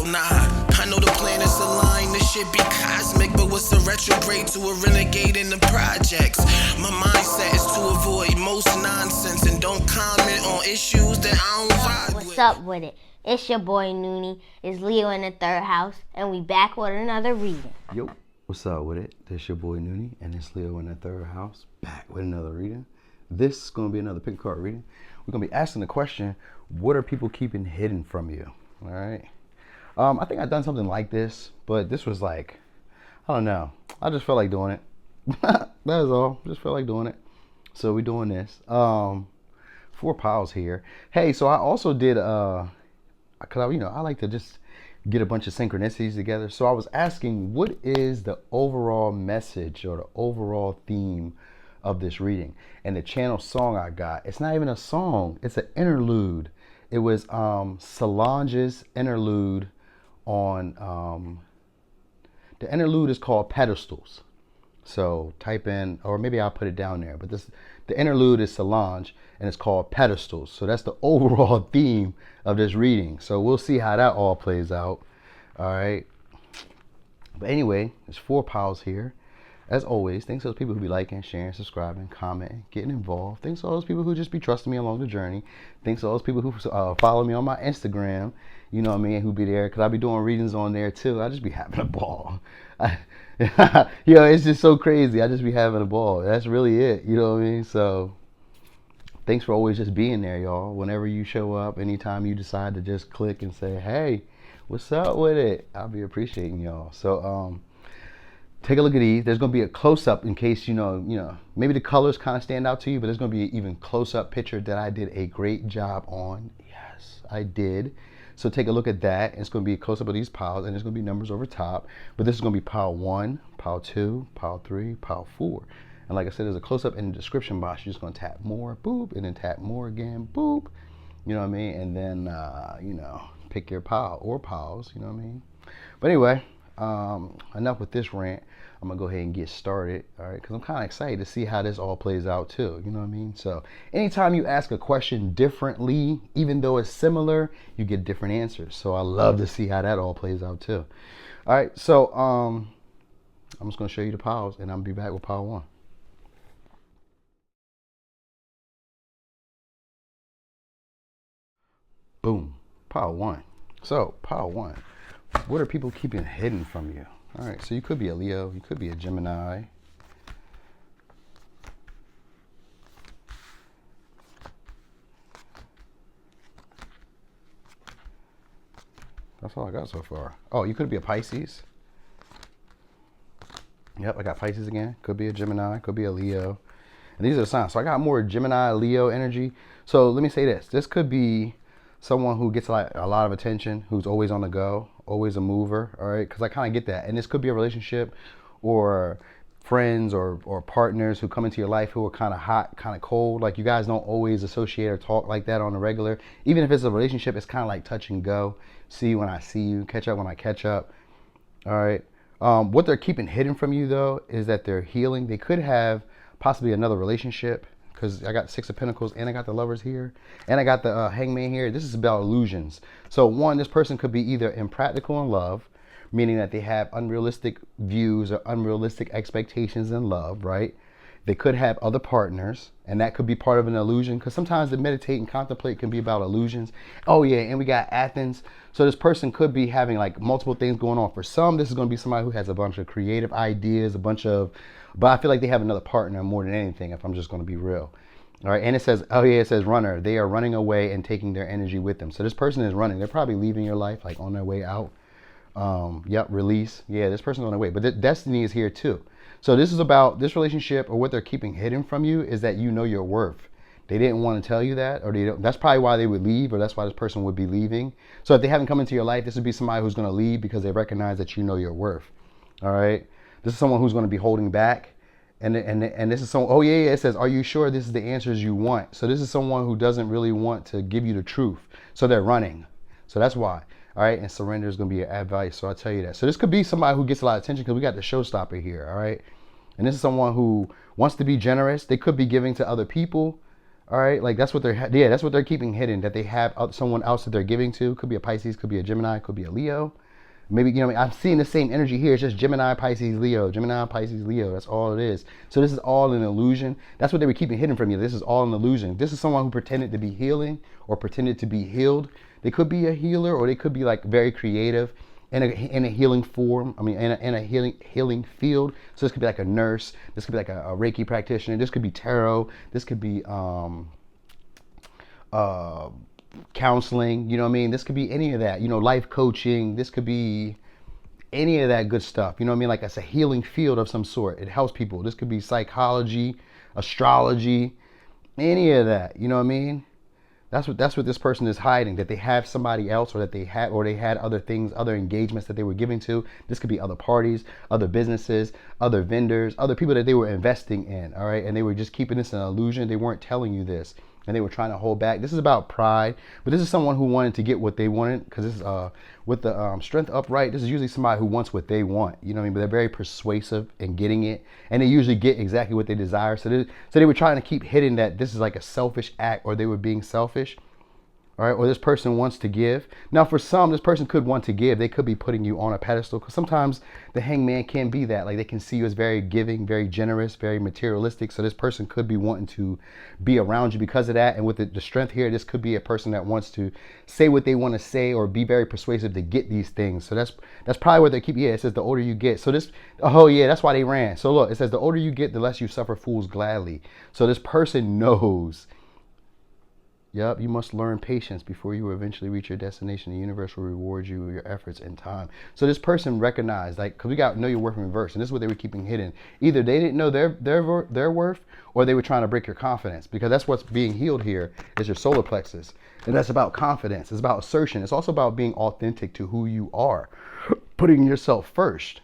Oh nah, I know the planets align, this shit be cosmic, but what's a retrograde to a renegade in the projects? My mindset is to avoid most nonsense and don't comment on issues that I don't vibe with. What's up with it? It's your boy Noonie. It's Leo in the third house, and we back with another reading. Yo, what's up with it? This your boy Noonie, and it's Leo in the third house, back with another reading. This is going to be another pick card reading. We're going to be asking the question, what are people keeping hidden from you? All right. I think I've done something like this, but this was like, I don't know. I just felt like doing it. That is all. Just felt like doing it. So we're doing this. 4 piles here. Hey, so I also did, cause I like to just get a bunch of synchronicities together. So I was asking, what is the overall message or the overall theme of this reading? And the channel song I got, it's not even a song, it's an interlude. It was Solange's interlude on, the interlude is called Pedestals. So type in, or maybe I'll put it down there, but the interlude is Solange and it's called Pedestals. So that's the overall theme of this reading. So we'll see how that all plays out. All right. But anyway, there's 4 piles here. As always, thanks to those people who be liking, sharing, subscribing, commenting, getting involved. Thanks to all those people who just be trusting me along the journey. Thanks to all those people who follow me on my Instagram, you know what I mean, who be there, because I be doing readings on there too. I just be having a ball. It's just so crazy. I just be having a ball. That's really it, you know what I mean? So thanks for always just being there, y'all. Whenever you show up, anytime you decide to just click and say, hey, what's up with it? I'll be appreciating y'all. So, take a look at these. There's going to be a close-up in case, you know, maybe the colors kind of stand out to you, but there's going to be an even close-up picture that I did a great job on. Yes, I did. So take a look at that. It's going to be a close-up of these piles, and there's going to be numbers over top. But this is going to be pile 1, pile 2, pile 3, pile 4. And like I said, there's a close-up in the description box. You're just going to tap more, boop, and then tap more again, boop. You know what I mean? And then, pick your pile or piles, you know what I mean? But anyway, enough with this rant. I'm gonna go ahead and get started, all right? Because I'm kind of excited to see how this all plays out too, you know what I mean? So anytime you ask a question differently, even though it's similar, you get different answers. So I love to see how that all plays out too. All right, so I'm just gonna show you the piles, and I'll be back with pile 1. Boom, pile 1. So pile 1. What are people keeping hidden from you? All right, so you could be a Leo, you could be a Gemini. That's all I got so far. Oh, you could be a Pisces. Yep, I got Pisces again. Could be a Gemini, could be a Leo. And these are the signs. So I got more Gemini, Leo energy. So let me say this. This could be someone who gets like a lot of attention, who's always on the go, always a mover, all right? Because I kind of get that. And this could be a relationship or friends or partners who come into your life who are kind of hot, kind of cold. Like you guys don't always associate or talk like that on the regular. Even if it's a relationship, it's kind of like touch and go. See you when I see you, catch up when I catch up, all right? What they're keeping hidden from you, though, is that they're healing. They could have possibly another relationship, because I got 6 of Pentacles and I got the Lovers here and I got the Hangman here. This is about illusions. So one, this person could be either impractical in love, meaning that they have unrealistic views or unrealistic expectations in love, right? They could have other partners, and that could be part of an illusion, because sometimes the meditate and contemplate can be about illusions. Oh yeah, and we got Athens. So this person could be having like multiple things going on. For some, this is going to be somebody who has a bunch of creative ideas, but I feel like they have another partner more than anything, if I'm just going to be real. All right, and it says, oh yeah, it says runner. They are running away and taking their energy with them. So this person is running. They're probably leaving your life, like on their way out. Yep, release. Yeah, this person's on their way. But the destiny is here too. So this is about this relationship, or what they're keeping hidden from you is that you know your worth. They didn't want to tell you that, or they don't. That's probably why they would leave, or that's why this person would be leaving. So if they haven't come into your life, this would be somebody who's going to leave because they recognize that you know your worth. All right. This is someone who's going to be holding back. And this is someone, oh yeah, it says, are you sure this is the answers you want? So this is someone who doesn't really want to give you the truth. So they're running. So that's why. All right. And surrender is going to be your advice. So I'll tell you that. So this could be somebody who gets a lot of attention, because we got the showstopper here. All right. And this is someone who wants to be generous. They could be giving to other people. All right, like that's what that's what they're keeping hidden, that they have someone else that they're giving to. Could be a Pisces, could be a Gemini, could be a Leo. Maybe, you know what I mean? I'm seeing the same energy here. It's just Gemini, Pisces, Leo. Gemini, Pisces, Leo. That's all it is. So this is all an illusion. That's what they were keeping hidden from you. This is all an illusion. This is someone who pretended to be healing or pretended to be healed. They could be a healer, or they could be like very creative in a healing form. I mean, in a healing field. So this could be like a nurse. This could be like a Reiki practitioner. This could be tarot. This could be counseling, you know what I mean? This could be any of that, you know, life coaching. This could be any of that good stuff, you know what I mean? Like it's a healing field of some sort. It helps people. This could be psychology, astrology, any of that, you know what I mean? That's what this person is hiding, that they have somebody else, or that they had other things, other engagements that they were giving to. This could be other parties, other businesses, other vendors, other people that they were investing in, all right? And they were just keeping this an illusion. They weren't telling you this, and they were trying to hold back. This is about pride, but this is someone who wanted to get what they wanted, because this is with the strength upright. This is usually somebody who wants what they want, you know what I mean? But they're very persuasive in getting it, and they usually get exactly what they desire. So they were trying to keep hidden that this is like a selfish act, or they were being selfish. All right, or this person wants to give. Now, for some, this person could want to give. They could be putting you on a pedestal, because sometimes the hangman can be that. Like, they can see you as very giving, very generous, very materialistic. So this person could be wanting to be around you because of that. And with the strength here, this could be a person that wants to say what they want to say, or be very persuasive to get these things. So that's probably what they keep. Yeah, it says the older you get. So this, oh yeah, that's why they ran. So look, it says the older you get, the less you suffer fools gladly. So this person knows. Yep, you must learn patience before you will eventually reach your destination. The universe will reward you with your efforts in time. So this person recognized, like, because we got to know your worth in reverse, and this is what they were keeping hidden. Either they didn't know their worth, or they were trying to break your confidence, because that's what's being healed here is your solar plexus, and that's about confidence. It's about assertion. It's also about being authentic to who you are, putting yourself first.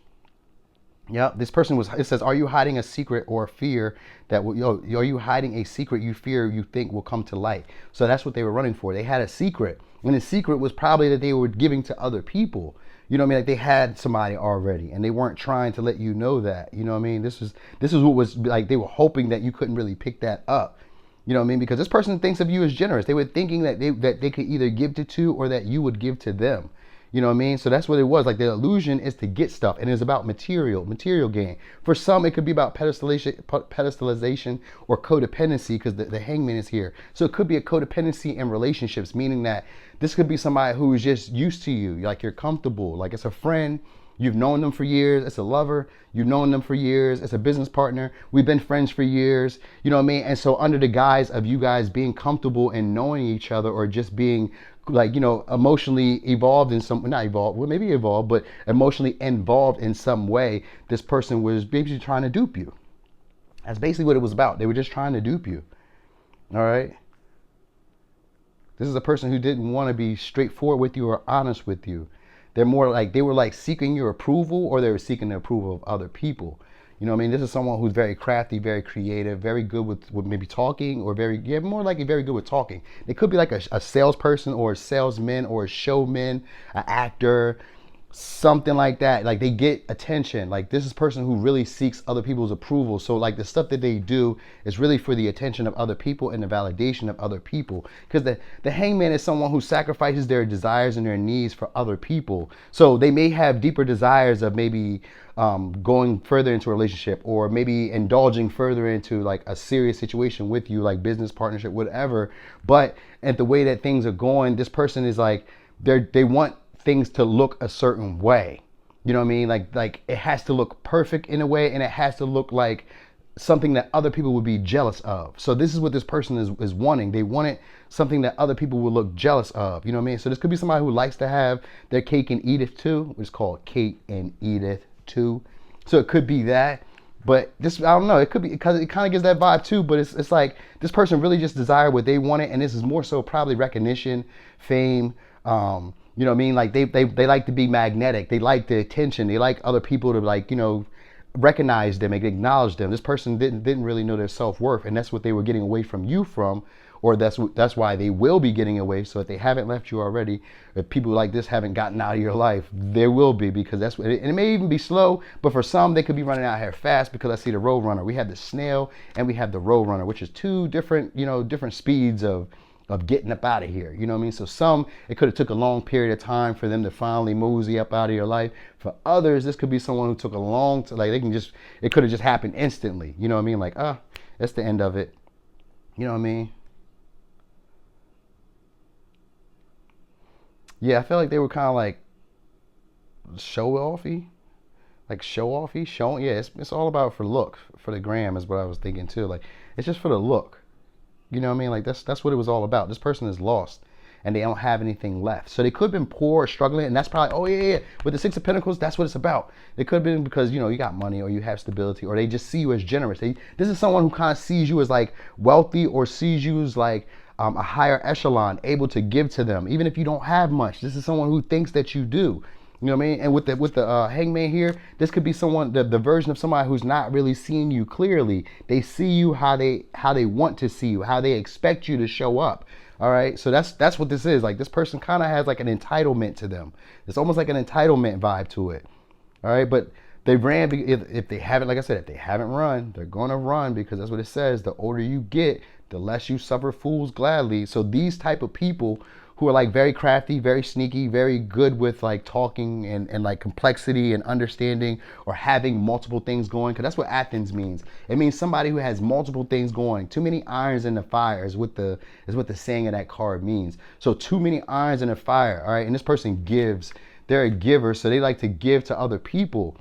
Yeah, this person was, it says, are you hiding a secret or a fear that will, are you hiding a secret you fear you think will come to light? So that's what they were running for. They had a secret, and the secret was probably that they were giving to other people. You know what I mean? Like, they had somebody already, and they weren't trying to let you know that. You know what I mean? This is what was like, they were hoping that you couldn't really pick that up. You know what I mean? Because this person thinks of you as generous. They were thinking that they could either give to two, or that you would give to them. You know what I mean? So that's what it was. Like, the illusion is to get stuff, and it's about material gain. For some, it could be about pedestalization or codependency, because the hangman is here. So it could be a codependency in relationships, meaning that this could be somebody who is just used to you, like you're comfortable, like it's a friend. You've known them for years. It's a lover. You've known them for years. It's a business partner. We've been friends for years. You know what I mean? And so under the guise of you guys being comfortable and knowing each other, or just being like, you know, emotionally evolved in some, not evolved, well, maybe evolved, but emotionally involved in some way, this person was basically trying to dupe you. That's basically what it was about. They were just trying to dupe you. All right. This is a person who didn't want to be straightforward with you or honest with you. They're more like, they were like seeking your approval, or they were seeking the approval of other people. You know what I mean? This is someone who's very crafty, very creative, very good with maybe talking, or more likely very good with talking. They could be like a salesperson, or a salesman, or a showman, an actor, something like that. Like, they get attention. Like, this is a person who really seeks other people's approval. So like, the stuff that they do is really for the attention of other people and the validation of other people. Because the hangman is someone who sacrifices their desires and their needs for other people. So they may have deeper desires of maybe going further into a relationship, or maybe indulging further into like a serious situation with you, like business partnership, whatever. But at the way that things are going, this person is like, they want things to look a certain way. You know what I mean? Like it has to look perfect in a way, and it has to look like something that other people would be jealous of. So this is what this person is wanting. They wanted something that other people would look jealous of. You know what I mean? So this could be somebody who likes to have their cake and eat it too, which is called cake and eat it too. So it could be that. But this, I don't know, it could be, because it kind of gives that vibe too, but it's like this person really just desired what they wanted, and this is more so probably recognition, fame, you know what I mean? Like, they like to be magnetic. They like the attention. They like other people to, like, you know, recognize them and acknowledge them. This person didn't really know their self-worth, and that's what they were getting away from you from, or that's why they will be getting away. So if they haven't left you already, if people like this haven't gotten out of your life, there will be, because that's what, and it may even be slow, but for some they could be running out here fast, because I see the road runner. We have the snail and we have the road runner, which is two different, different speeds of getting up out of here. You know what I mean? So some, it could have took a long period of time for them to finally mosey up out of your life. For others, this could be someone who took a long, like it could have just happened instantly. You know what I mean? Like, that's the end of it. You know what I mean? Yeah, I feel like they were kind of like show-offy. Yeah, it's all about for look, for the gram is what I was thinking too. Like, it's just for the look. You know what I mean? Like, that's what it was all about. This person is lost and they don't have anything left. So they could have been poor or struggling, and that's probably, oh yeah. With the Six of Pentacles, that's what it's about. It could have been because, you got money, or you have stability, or they just see you as generous. This is someone who kind of sees you as like wealthy, or sees you as like a higher echelon, able to give to them, even if you don't have much. This is someone who thinks that you do. You know what I mean? And with the hangman here, this could be someone, the version of somebody who's not really seeing you clearly. They see you how they want to see you, how they expect you to show up. All right. So that's what this is. Like, this person kind of has like an entitlement to them. It's almost like an entitlement vibe to it. All right. But they ran, if they haven't, like I said, if they haven't run, they're going to run, because that's what it says. The older you get, the less you suffer fools gladly. So these type of people who are like very crafty, very sneaky, very good with like talking and like complexity and understanding, or having multiple things going, because that's what Athens means. It means somebody who has multiple things going. Too many irons in the fire is what the saying of that card means. So too many irons in the fire, all right? And this person gives. They're a giver, so they like to give to other people.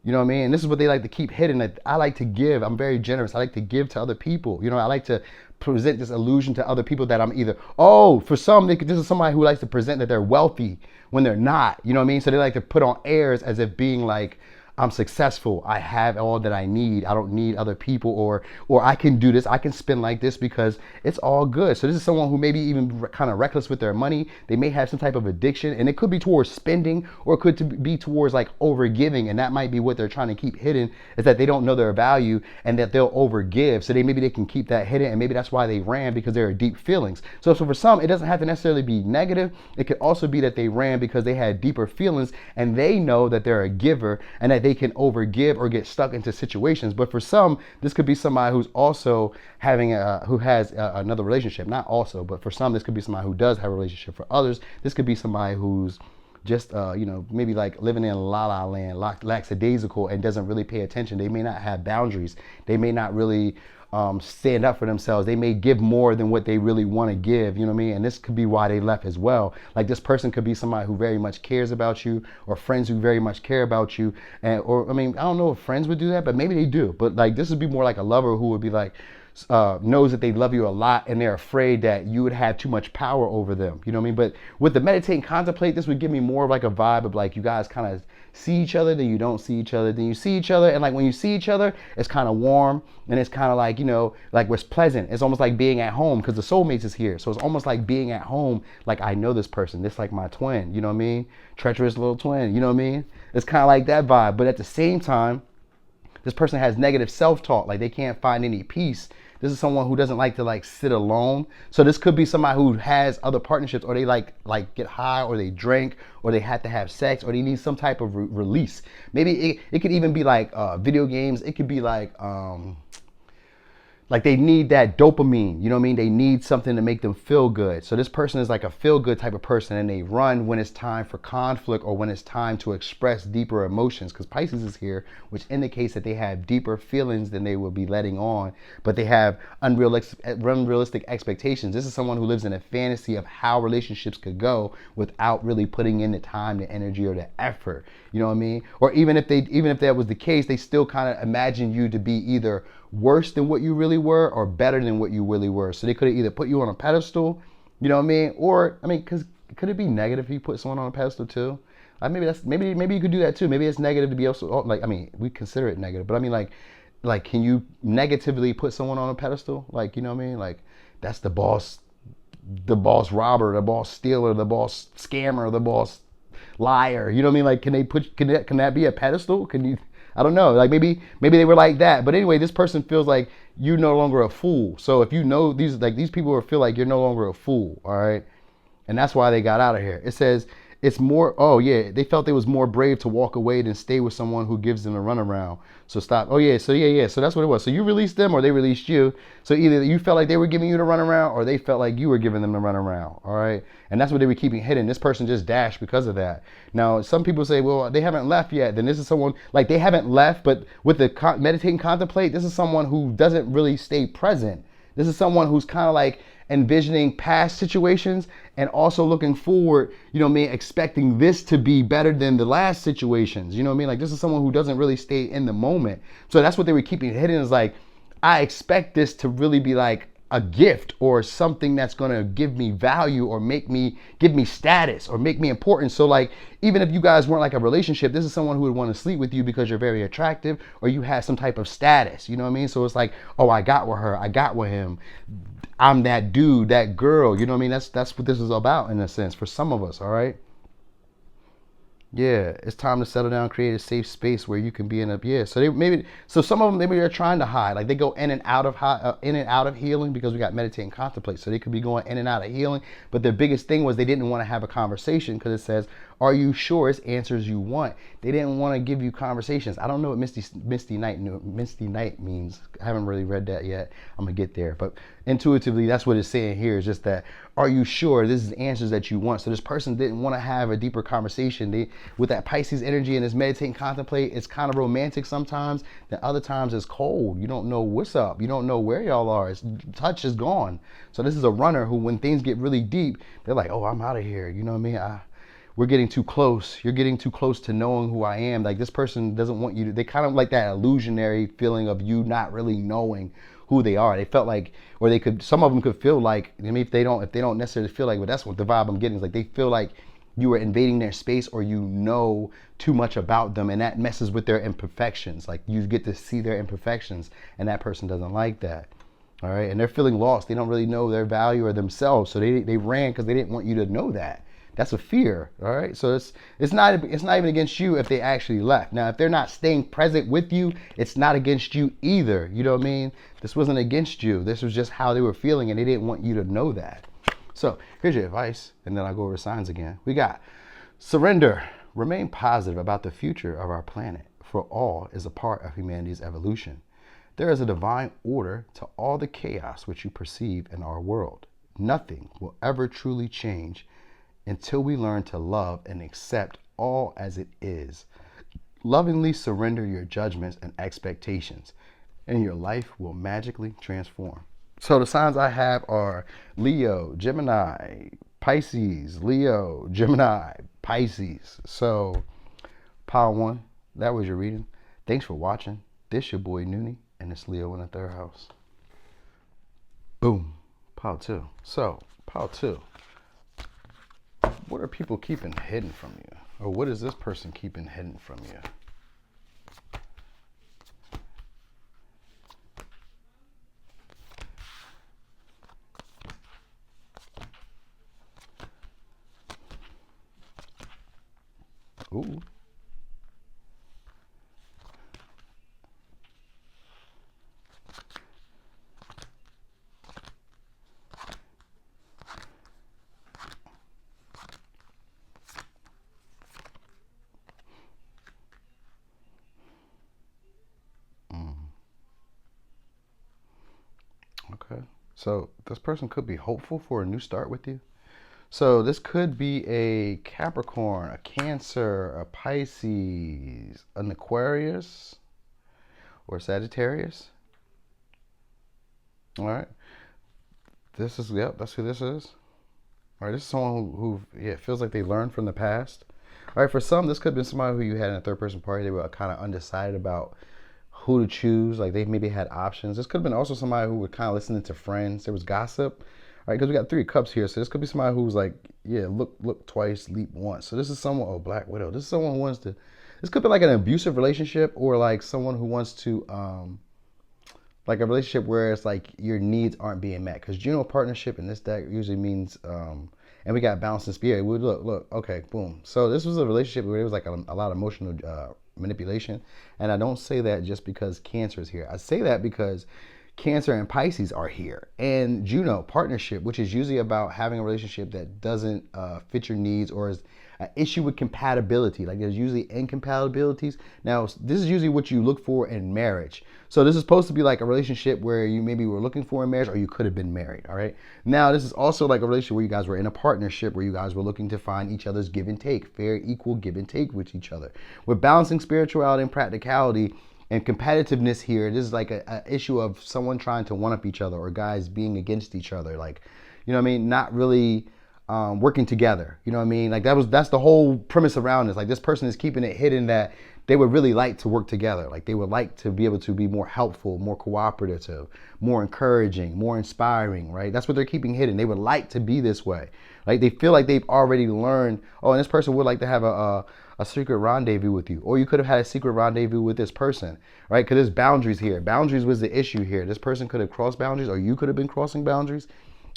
You know what I mean? And this is what they like to keep hidden. That I like to give. I'm very generous. I like to give to other people. I like to present this illusion to other people that I'm either, for some, this is somebody who likes to present that they're wealthy when they're not. You know what I mean? So they like to put on airs as if being like, I'm successful. I have all that I need. I don't need other people, or I can do this. I can spend like this because it's all good. So this is someone who may be even kind of reckless with their money. They may have some type of addiction, and it could be towards spending, or it could be towards like overgiving. And that might be what they're trying to keep hidden, is that they don't know their value and that they'll overgive. So maybe they can keep that hidden, and maybe that's why they ran, because there are deep feelings. So for some, it doesn't have to necessarily be negative. It could also be that they ran because they had deeper feelings, and they know that they're a giver, and that they can overgive or get stuck into situations. But for some, this could be somebody who's also having who has another relationship. Not also, but for some, this could be somebody who does have a relationship. For others, this could be somebody who's just maybe like living in la la land, lackadaisical, and doesn't really pay attention. They may not have boundaries. They may not really stand up for themselves. They may give more than what they really want to give, you know what I mean? And this could be why they left as well. Like, this person could be somebody who very much cares about you, or friends who very much care about you. I don't know if friends would do that, but maybe they do. But like, this would be more like a lover who would be like, knows that they love you a lot, and they're afraid that you would have too much power over them. You know what I mean? But with the meditate and contemplate, this would give me more of like a vibe of like, you guys kind of see each other, then you don't see each other, then you see each other, and like when you see each other, it's kind of warm, and it's kind of like, like it's pleasant. It's almost like being at home, because the soulmates is here. So it's almost like being at home. Like, I know this person. This like my twin. You know what I mean? Treacherous little twin. You know what I mean? It's kind of like that vibe. But at the same time, this person has negative self-talk. Like, they can't find any peace. This is someone who doesn't like to like sit alone. So this could be somebody who has other partnerships, or they like get high, or they drink, or they have to have sex, or they need some type of release. Maybe it could even be like video games. It could be like they need that dopamine, you know what I mean? They need something to make them feel good. So this person is like a feel good type of person, and they run when it's time for conflict, or when it's time to express deeper emotions, because Pisces is here, which indicates that they have deeper feelings than they will be letting on, but they have unrealistic expectations. This is someone who lives in a fantasy of how relationships could go without really putting in the time, the energy, or the effort. You know what I mean? Or even if that was the case, they still kind of imagine you to be either worse than what you really were, or better than what you really were. So they could have either put you on a pedestal, you know what I mean? Or, because could it be negative if you put someone on a pedestal too? Maybe you could do that too. Maybe it's negative to be also, like, we consider it negative, but like, can you negatively put someone on a pedestal? Like, you know what I mean? Like, that's the boss robber, the boss stealer, the boss scammer, the boss liar. You know what I mean? Like, can that be a pedestal? I don't know. Like maybe they were like that. But anyway, this person feels like you're no longer a fool. So if you know these people will feel like you're no longer a fool. All right. And that's why they got out of here. It says it's more, oh yeah, they felt it was more brave to walk away than stay with someone who gives them a runaround. So stop. Oh yeah, so that's what it was. So you released them or they released you. So either you felt like they were giving you the runaround or they felt like you were giving them the runaround. All right. And that's what they were keeping hidden. This person just dashed because of that. Now, some people say, well, they haven't left yet. Then this is someone like they haven't left, but with the meditate and contemplate, this is someone who doesn't really stay present. This is someone who's kind of like envisioning past situations and also looking forward, you know what I mean, expecting this to be better than the last situations. You know what I mean? Like this is someone who doesn't really stay in the moment. So that's what they were keeping hidden, is like, I expect this to really be like a gift or something that's going to give me value or give me status or make me important. So like, even if you guys weren't like a relationship, this is someone who would want to sleep with you because you're very attractive or you have some type of status, you know what I mean? So it's like, oh, I got with her, I got with him, I'm that dude, that girl, you know what I mean? That's what this is about in a sense for some of us, all right? Yeah, it's time to settle down, create a safe space where you can be in a, yeah. So some of them, maybe they're trying to hide, like they go in and out of healing because we got meditate and contemplate. So they could be going in and out of healing. But their biggest thing was they didn't want to have a conversation because it says, are you sure it's answers you want? They didn't want to give you conversations. I don't know what Misty Night means. I haven't really read that yet. I'm gonna get there. But intuitively, that's what it's saying here. Is just that, are you sure this is answers that you want? So this person didn't want to have a deeper conversation. With that Pisces energy and this meditate and contemplate, it's kind of romantic sometimes. Then other times it's cold. You don't know what's up. You don't know where y'all are. Touch is gone. So this is a runner who, when things get really deep, they're like, oh, I'm out of here. You know what I mean? We're getting too close. You're getting too close to knowing who I am. Like this person doesn't want you to, they kind of like that illusionary feeling of you not really knowing who they are. They felt like, or they could, some of them could feel like, I mean, if they don't necessarily feel like, but that's what the vibe I'm getting is like, they feel like you are invading their space or you know too much about them, and that messes with their imperfections. Like you get to see their imperfections, and that person doesn't like that. All right, and they're feeling lost. They don't really know their value or themselves, so they ran because they didn't want you to know that. That's a fear, all right? So it's not even against you if they actually left. Now, if they're not staying present with you, it's not against you either. You know what I mean? This wasn't against you. This was just how they were feeling, and they didn't want you to know that. So here's your advice, and then I'll go over signs again. We got surrender. Remain positive about the future of our planet, for all is a part of humanity's evolution. There is a divine order to all the chaos which you perceive in our world. Nothing will ever truly change until we learn to love and accept all as it is. Lovingly surrender your judgments and expectations, and your life will magically transform. So the signs I have are Leo, Gemini, Pisces, Leo, Gemini, Pisces. So, Pile 1, that was your reading. Thanks for watching. This your boy Noonie, and it's Leo in the 3rd house. Boom. Pile 2. So, Pile 2. What are people keeping hidden from you? Or what is this person keeping hidden from you? Ooh. Okay. So this person could be hopeful for a new start with you. So this could be a Capricorn, a Cancer, a Pisces, an Aquarius, or Sagittarius. All right. This is, yep, that's who this is. All right, this is someone who feels like they learned from the past. All right, for some, this could have been somebody who you had in a third person party. They were kind of undecided about who to choose. Like they maybe had options. This could have been also somebody who was kind of listening to friends. There was gossip. All right, because we got 3 cups here. So this could be somebody who was like, yeah, look twice, leap once. So this is someone, oh, Black Widow. This is someone who wants to, this could be like an abusive relationship or like someone who wants to, like a relationship where it's like your needs aren't being met. Because Juno partnership in this deck usually means, and we got balance in spirit. We look, okay, boom. So this was a relationship where there was like a lot of emotional manipulation. And I don't say that just because Cancer is here. I say that because Cancer and Pisces are here. And Juno, partnership, which is usually about having a relationship that doesn't fit your needs or is an issue with compatibility. Like there's usually incompatibilities. Now, this is usually what you look for in marriage. So this is supposed to be like a relationship where you maybe were looking for in marriage or you could have been married, all right? Now, this is also like a relationship where you guys were in a partnership where you guys were looking to find each other's give and take, fair, equal give and take with each other. We're balancing spirituality and practicality and competitiveness here. This is like a issue of someone trying to one-up each other or guys being against each other. Like, you know what I mean? Not really working together. You know what I mean? Like that's the whole premise around this. Like this person is keeping it hidden that they would really like to work together. Like they would like to be able to be more helpful, more cooperative, more encouraging, more inspiring, right? That's what they're keeping hidden. They would like to be this way. Like they feel like they've already learned, oh, and this person would like to have a secret rendezvous with you. Or you could have had a secret rendezvous with this person, right? Because there's boundaries here. Boundaries was the issue here. This person could have crossed boundaries or you could have been crossing boundaries.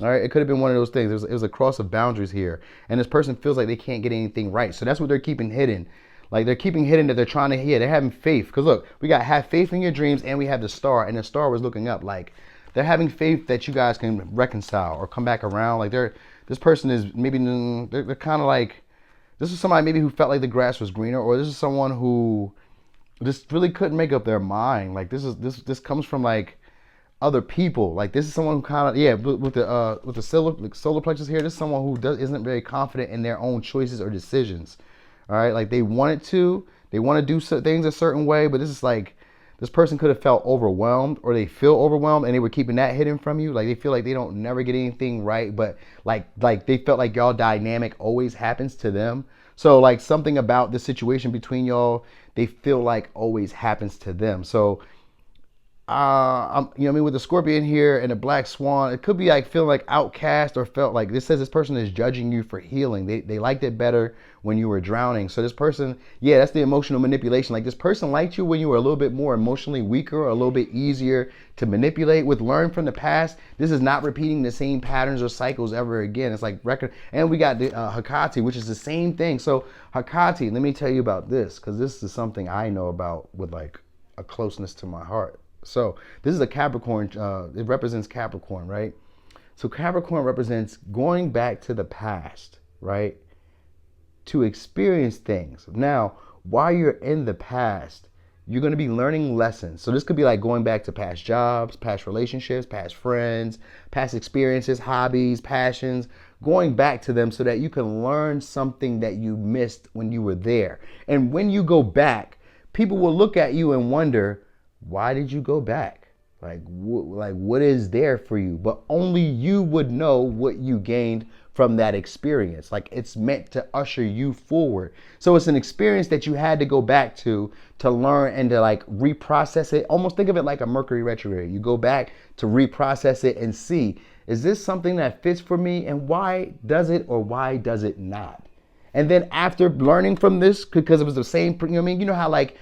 All right, it could have been one of those things. It was a cross of boundaries here. And this person feels like they can't get anything right. So that's what they're keeping hidden. Like they're keeping hidden that they're trying to hear. They're having faith. Because look, we got have faith in your dreams and we have the star. And the star was looking up. Like they're having faith that you guys can reconcile or come back around. Like this person is maybe, they're kind of like, this is somebody maybe who felt like the grass was greener. Or this is someone who just really couldn't make up their mind. Like this comes from like other people. Like this is someone who kind of, yeah, with the solar plexus here, this is someone who isn't very confident in their own choices or decisions. All right, like they want to do things a certain way, but this is like this person could have felt overwhelmed or they feel overwhelmed and they were keeping that hidden from you. Like they feel like they don't never get anything right, but like they felt like y'all dynamic always happens to them. So like something about the situation between y'all, they feel like always happens to them. So you know what I mean, with the Scorpion here and the Black Swan, it could be like feeling like outcast or felt like this says this person is judging you for healing. They liked it better when you were drowning. So this person, yeah, that's the emotional manipulation. Like this person liked you when you were a little bit more emotionally weaker or a little bit easier to manipulate. With learn from the past, this is not repeating the same patterns or cycles ever again. It's like record. And we got the Hecate, which is the same thing. So Hecate, let me tell you about this, because this is something I know about with like a closeness to my heart. So this is a Capricorn, it represents Capricorn, right? So Capricorn represents going back to the past, right? To experience things. Now, while you're in the past, you're going to be learning lessons. So this could be like going back to past jobs, past relationships, past friends, past experiences, hobbies, passions, going back to them so that you can learn something that you missed when you were there. And when you go back, people will look at you and wonder, why did you go back? Like what is there for you? But only you would know what you gained from that experience. Like it's meant to usher you forward. So it's an experience that you had to go back to learn and to like reprocess it. Almost think of it like a Mercury retrograde. You go back to reprocess it and see, is this something that fits for me? And why does it or why does it not? And then after learning from this, because it was the same, you know what I mean? You know how like,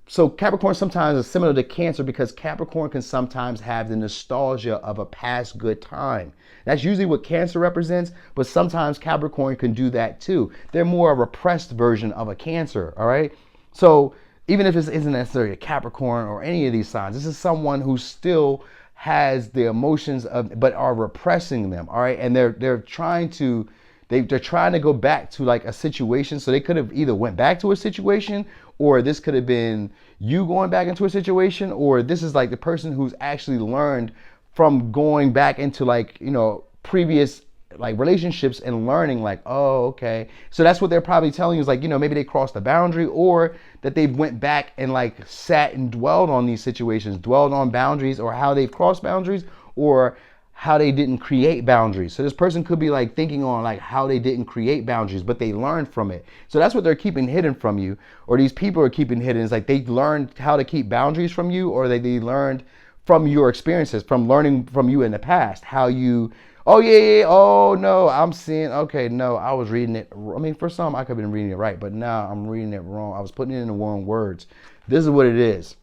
so Capricorn sometimes is similar to Cancer because Capricorn can sometimes have the nostalgia of a past good time. That's usually what Cancer represents, but sometimes Capricorn can do that too. They're more a repressed version of a Cancer, all right? So even if this isn't necessarily a Capricorn or any of these signs, this is someone who still has the emotions of, but are repressing them, all right? And they're trying to go back to like a situation. So they could have either went back to a situation, or this could have been you going back into a situation, or this is like the person who's actually learned from going back into like, you know, previous like relationships and learning like, oh, okay. So that's what they're probably telling you is like, you know, maybe they crossed the boundary, or that they went back and like sat and dwelled on these situations, dwelled on boundaries or how they've crossed boundaries, or how they didn't create boundaries. So this person could be like thinking on like how they didn't create boundaries, but they learned from it. So that's what they're keeping hidden from you, or these people are keeping hidden. It's like they learned how to keep boundaries from you, or they learned from your experiences, from learning from you in the past, how you, oh yeah, oh no, I'm seeing, okay, no, I was reading it. I mean, for some, I could have been reading it right, but now I'm reading it wrong. I was putting it in the wrong words. This is what it is.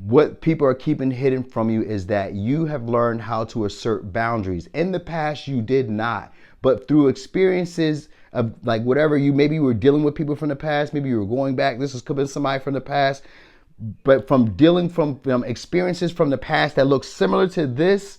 What people are keeping hidden from you is that you have learned how to assert boundaries. In the past, you did not, but through experiences like whatever maybe you were dealing with people from the past, maybe you were going back. This could have been somebody from the past, but from dealing from experiences from the past that look similar to this,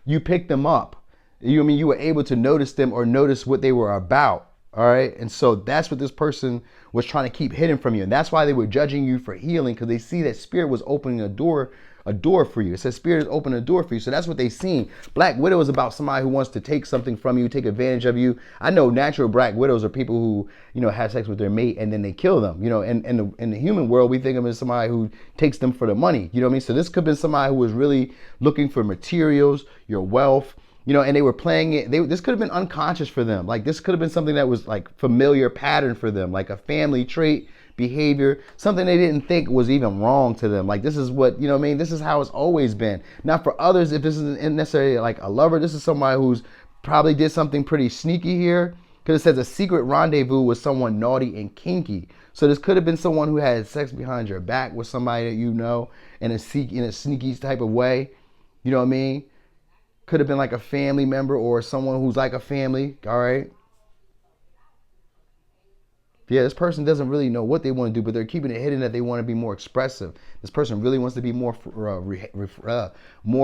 you picked them up. You were able to notice them or notice what they were about. All right. And so that's what this person was trying to keep hidden from you. And that's why they were judging you for healing, because they see that spirit was opening a door for you. It says spirit is opening a door for you. So that's what they seen. Black widow is about somebody who wants to take something from you, take advantage of you. I know natural black widows are people who, have sex with their mate and then they kill them. And in the human world, we think of them as somebody who takes them for the money. You know what I mean? So this could have been somebody who was really looking for materials, your wealth, and they were playing it. This could have been unconscious for them. Like this could have been something that was like familiar pattern for them, like a family trait, behavior, something they didn't think was even wrong to them. Like this is what, this is how it's always been. Now for others, if this isn't necessarily like a lover, this is somebody who's probably did something pretty sneaky here, because it says a secret rendezvous with someone naughty and kinky. So this could have been someone who had sex behind your back with somebody that in a sneaky type of way. You know what I mean? Could have been like a family member or someone who's like a family. All right. Yeah, this person doesn't really know what they want to do, but they're keeping it hidden that they want to be more expressive. This person really wants to be more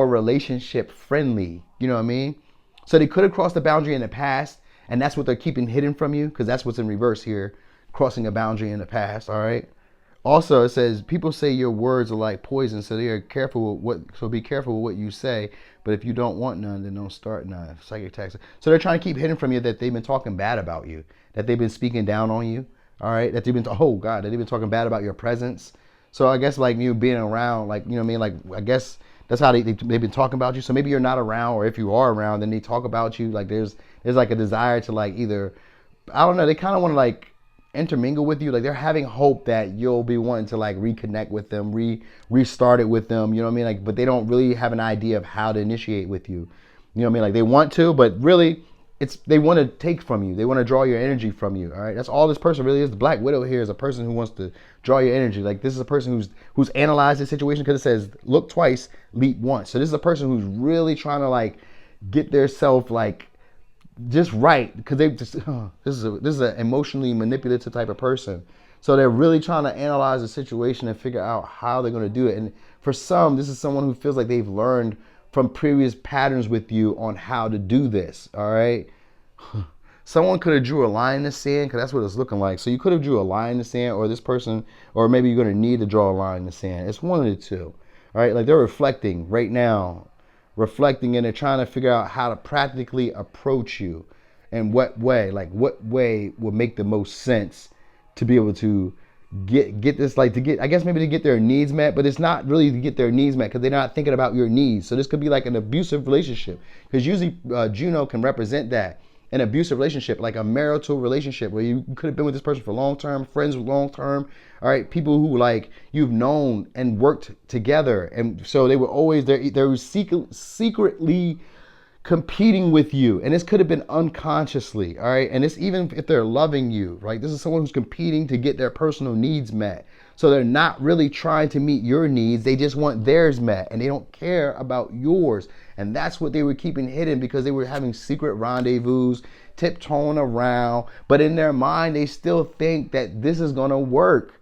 relationship friendly. You know what I mean? So they could have crossed the boundary in the past, and that's what they're keeping hidden from you, because that's what's in reverse here, crossing a boundary in the past. All right. Also, it says people say your words are like poison, so they are careful so be careful with what you say. But if you don't want none, then don't start none. Psychic attacks. So they're trying to keep hidden from you that they've been talking bad about you, that they've been speaking down on you. All right, that they've been that they've been talking bad about your presence. So I guess like you being around, like like I guess that's how they've been talking about you. So maybe you're not around, or if you are around, then they talk about you. Like there's like a desire to like either, I don't know, they kind of want to like intermingle with you. Like they're having hope that you'll be wanting to like reconnect with them, restart it with them. You know what I mean? Like, but they don't really have an idea of how to initiate with you. You know what I mean? Like they want to, but really they want to take from you. They want to draw your energy from you. All right. That's all this person really is. The Black Widow here is a person who wants to draw your energy. Like this is a person who's analyzed the situation, because it says look twice, leap once. So this is a person who's really trying to like get their self like just right, because this is an emotionally manipulative type of person. So they're really trying to analyze the situation and figure out how they're going to do it. And for some, this is someone who feels like they've learned from previous patterns with you on how to do this. All right. Someone could have drew a line in the sand, because that's what it's looking like. So you could have drew a line in the sand, or this person, or maybe you're going to need to draw a line in the sand. It's one of the two. All right. Like they're reflecting right now, and they're trying to figure out how to practically approach you, and what way would make the most sense to be able to get this, like to get, I guess maybe to get their needs met, but it's not really to get their needs met, because they're not thinking about your needs. So this could be like an abusive relationship, because usually Juno can represent that. An abusive relationship, like a marital relationship where you could have been with this person for long term, friends with long term. All right, people who like you've known and worked together, and so they were always there. They were secretly competing with you, and this could have been unconsciously. All right, and it's even if they're loving you, right? This is someone who's competing to get their personal needs met. So they're not really trying to meet your needs. They just want theirs met, and they don't care about yours. And that's what they were keeping hidden, because they were having secret rendezvous, tiptoeing around. But in their mind, they still think that this is going to work.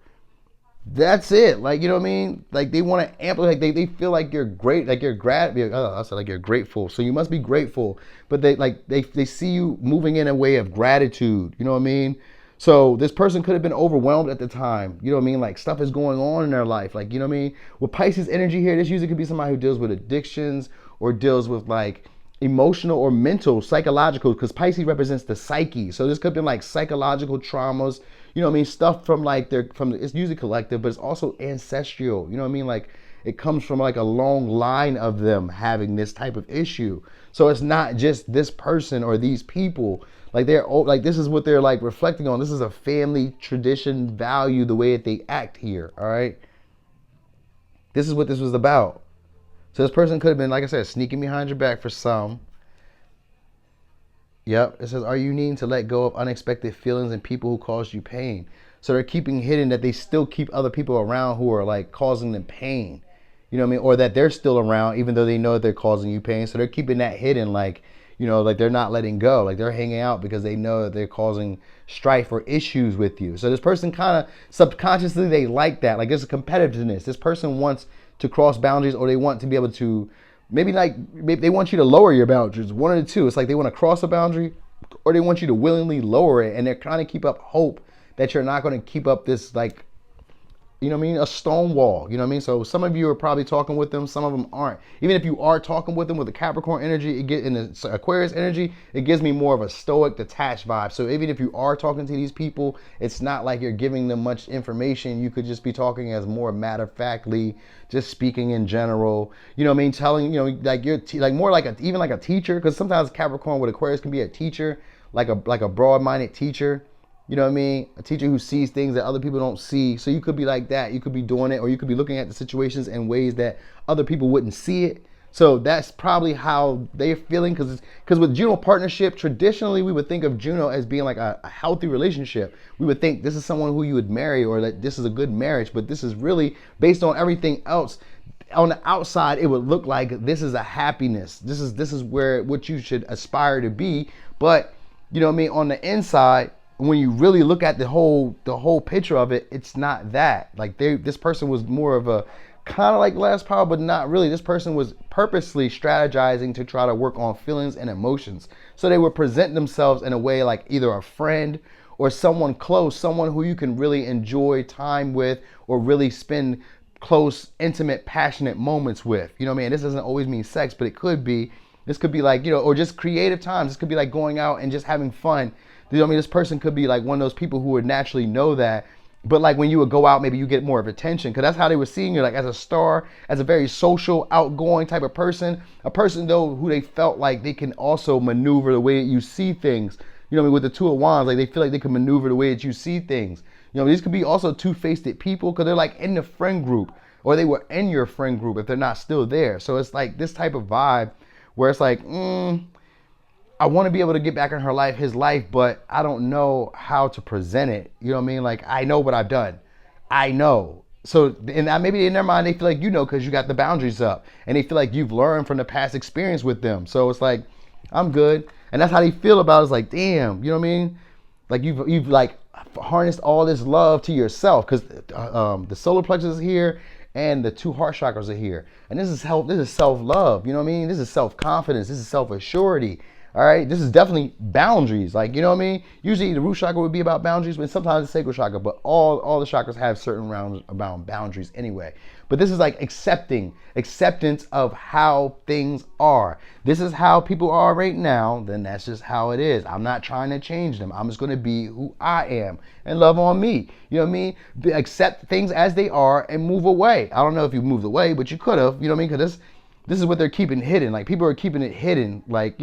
That's it. Like, you know what I mean? Like they want to amplify. Like they feel like you're great. Like you're I said like you're grateful. So you must be grateful. But they see you moving in a way of gratitude. You know what I mean? So this person could have been overwhelmed at the time. You know what I mean? Like stuff is going on in their life. Like, you know what I mean? With Pisces energy here, this usually could be somebody who deals with addictions or deals with like emotional or mental, psychological, because Pisces represents the psyche. So this could have been like psychological traumas, you know what I mean? Stuff from like it's usually collective, but it's also ancestral. You know what I mean? Like it comes from like a long line of them having this type of issue. So it's not just this person or these people. Like they're like, this is what they're like reflecting on. This is a family tradition value, the way that they act here. All right. This is what this was about. So this person could have been, like I said, sneaking behind your back for some. Yep. It says, are you needing to let go of unexpected feelings and people who caused you pain? So they're keeping hidden that they still keep other people around who are like causing them pain. You know what I mean? Or that they're still around even though they know that they're causing you pain. So they're keeping that hidden. Like, like they're not letting go. Like they're hanging out because they know that they're causing strife or issues with you. So this person kind of subconsciously, they like that. Like there's a competitiveness. This person wants to cross boundaries, or they want to be able to maybe they want you to lower your boundaries. One of the two. It's like they want to cross a boundary, or they want you to willingly lower it, and they're trying to keep up hope that you're not going to keep up this like, a stone wall, So some of you are probably talking with them, some of them aren't. Even if you are talking with them with the Capricorn energy, in the Aquarius energy, it gives me more of a stoic, detached vibe. So even if you are talking to these people, it's not like you're giving them much information. You could just be talking as more matter-of-factly, just speaking in general. Telling, like you're like more like even like a teacher, because sometimes Capricorn with Aquarius can be a teacher, like a broad-minded teacher. A teacher who sees things that other people don't see. So you could be like that. You could be doing it, or you could be looking at the situations in ways that other people wouldn't see it. So that's probably how they're feeling. Because with Juno partnership, traditionally we would think of Juno as being like a healthy relationship. We would think this is someone who you would marry, or that this is a good marriage. But this is really based on everything else. On the outside, it would look like this is a happiness. This is where what you should aspire to be. But on the inside, when you really look at the whole picture of it, it's not that. Like this person was more of a kind of like last power, but not really. This person was purposely strategizing to try to work on feelings and emotions. So they would present themselves in a way like either a friend or someone close, someone who you can really enjoy time with, or really spend close, intimate, passionate moments with. This doesn't always mean sex, but it could be. This could be like, or just creative times. This could be like going out and just having fun. This person could be like one of those people who would naturally know that. But like when you would go out, maybe you get more of attention, because that's how they were seeing you, like as a star, as a very social, outgoing type of person. A person, though, who they felt like they can also maneuver the way that you see things. With the Two of Wands, like they feel like they can maneuver the way that you see things. These could be also two-faced people, because they're like in the friend group, or they were in your friend group if they're not still there. So it's like this type of vibe where it's like, I want to be able to get back in his life, but I don't know how to present it. Like I know what I've done. I know. So, and maybe in their mind, they feel like, because you got the boundaries up, and they feel like you've learned from the past experience with them. So it's like, I'm good. And that's how they feel about it. It's like, damn, Like you've like harnessed all this love to yourself, because the solar plexus is here and the two heart chakras are here. And this is self-love. This is self-confidence. This is self-assurity. All right, this is definitely boundaries. Like, Usually the root chakra would be about boundaries, but sometimes the sacral chakra, but all the chakras have certain rounds about boundaries anyway. But this is like acceptance of how things are. This is how people are right now, then that's just how it is. I'm not trying to change them. I'm just going to be who I am and love on me. Accept things as they are and move away. I don't know if you moved away, but you could have, because this is what they're keeping hidden. Like people are keeping it hidden, like,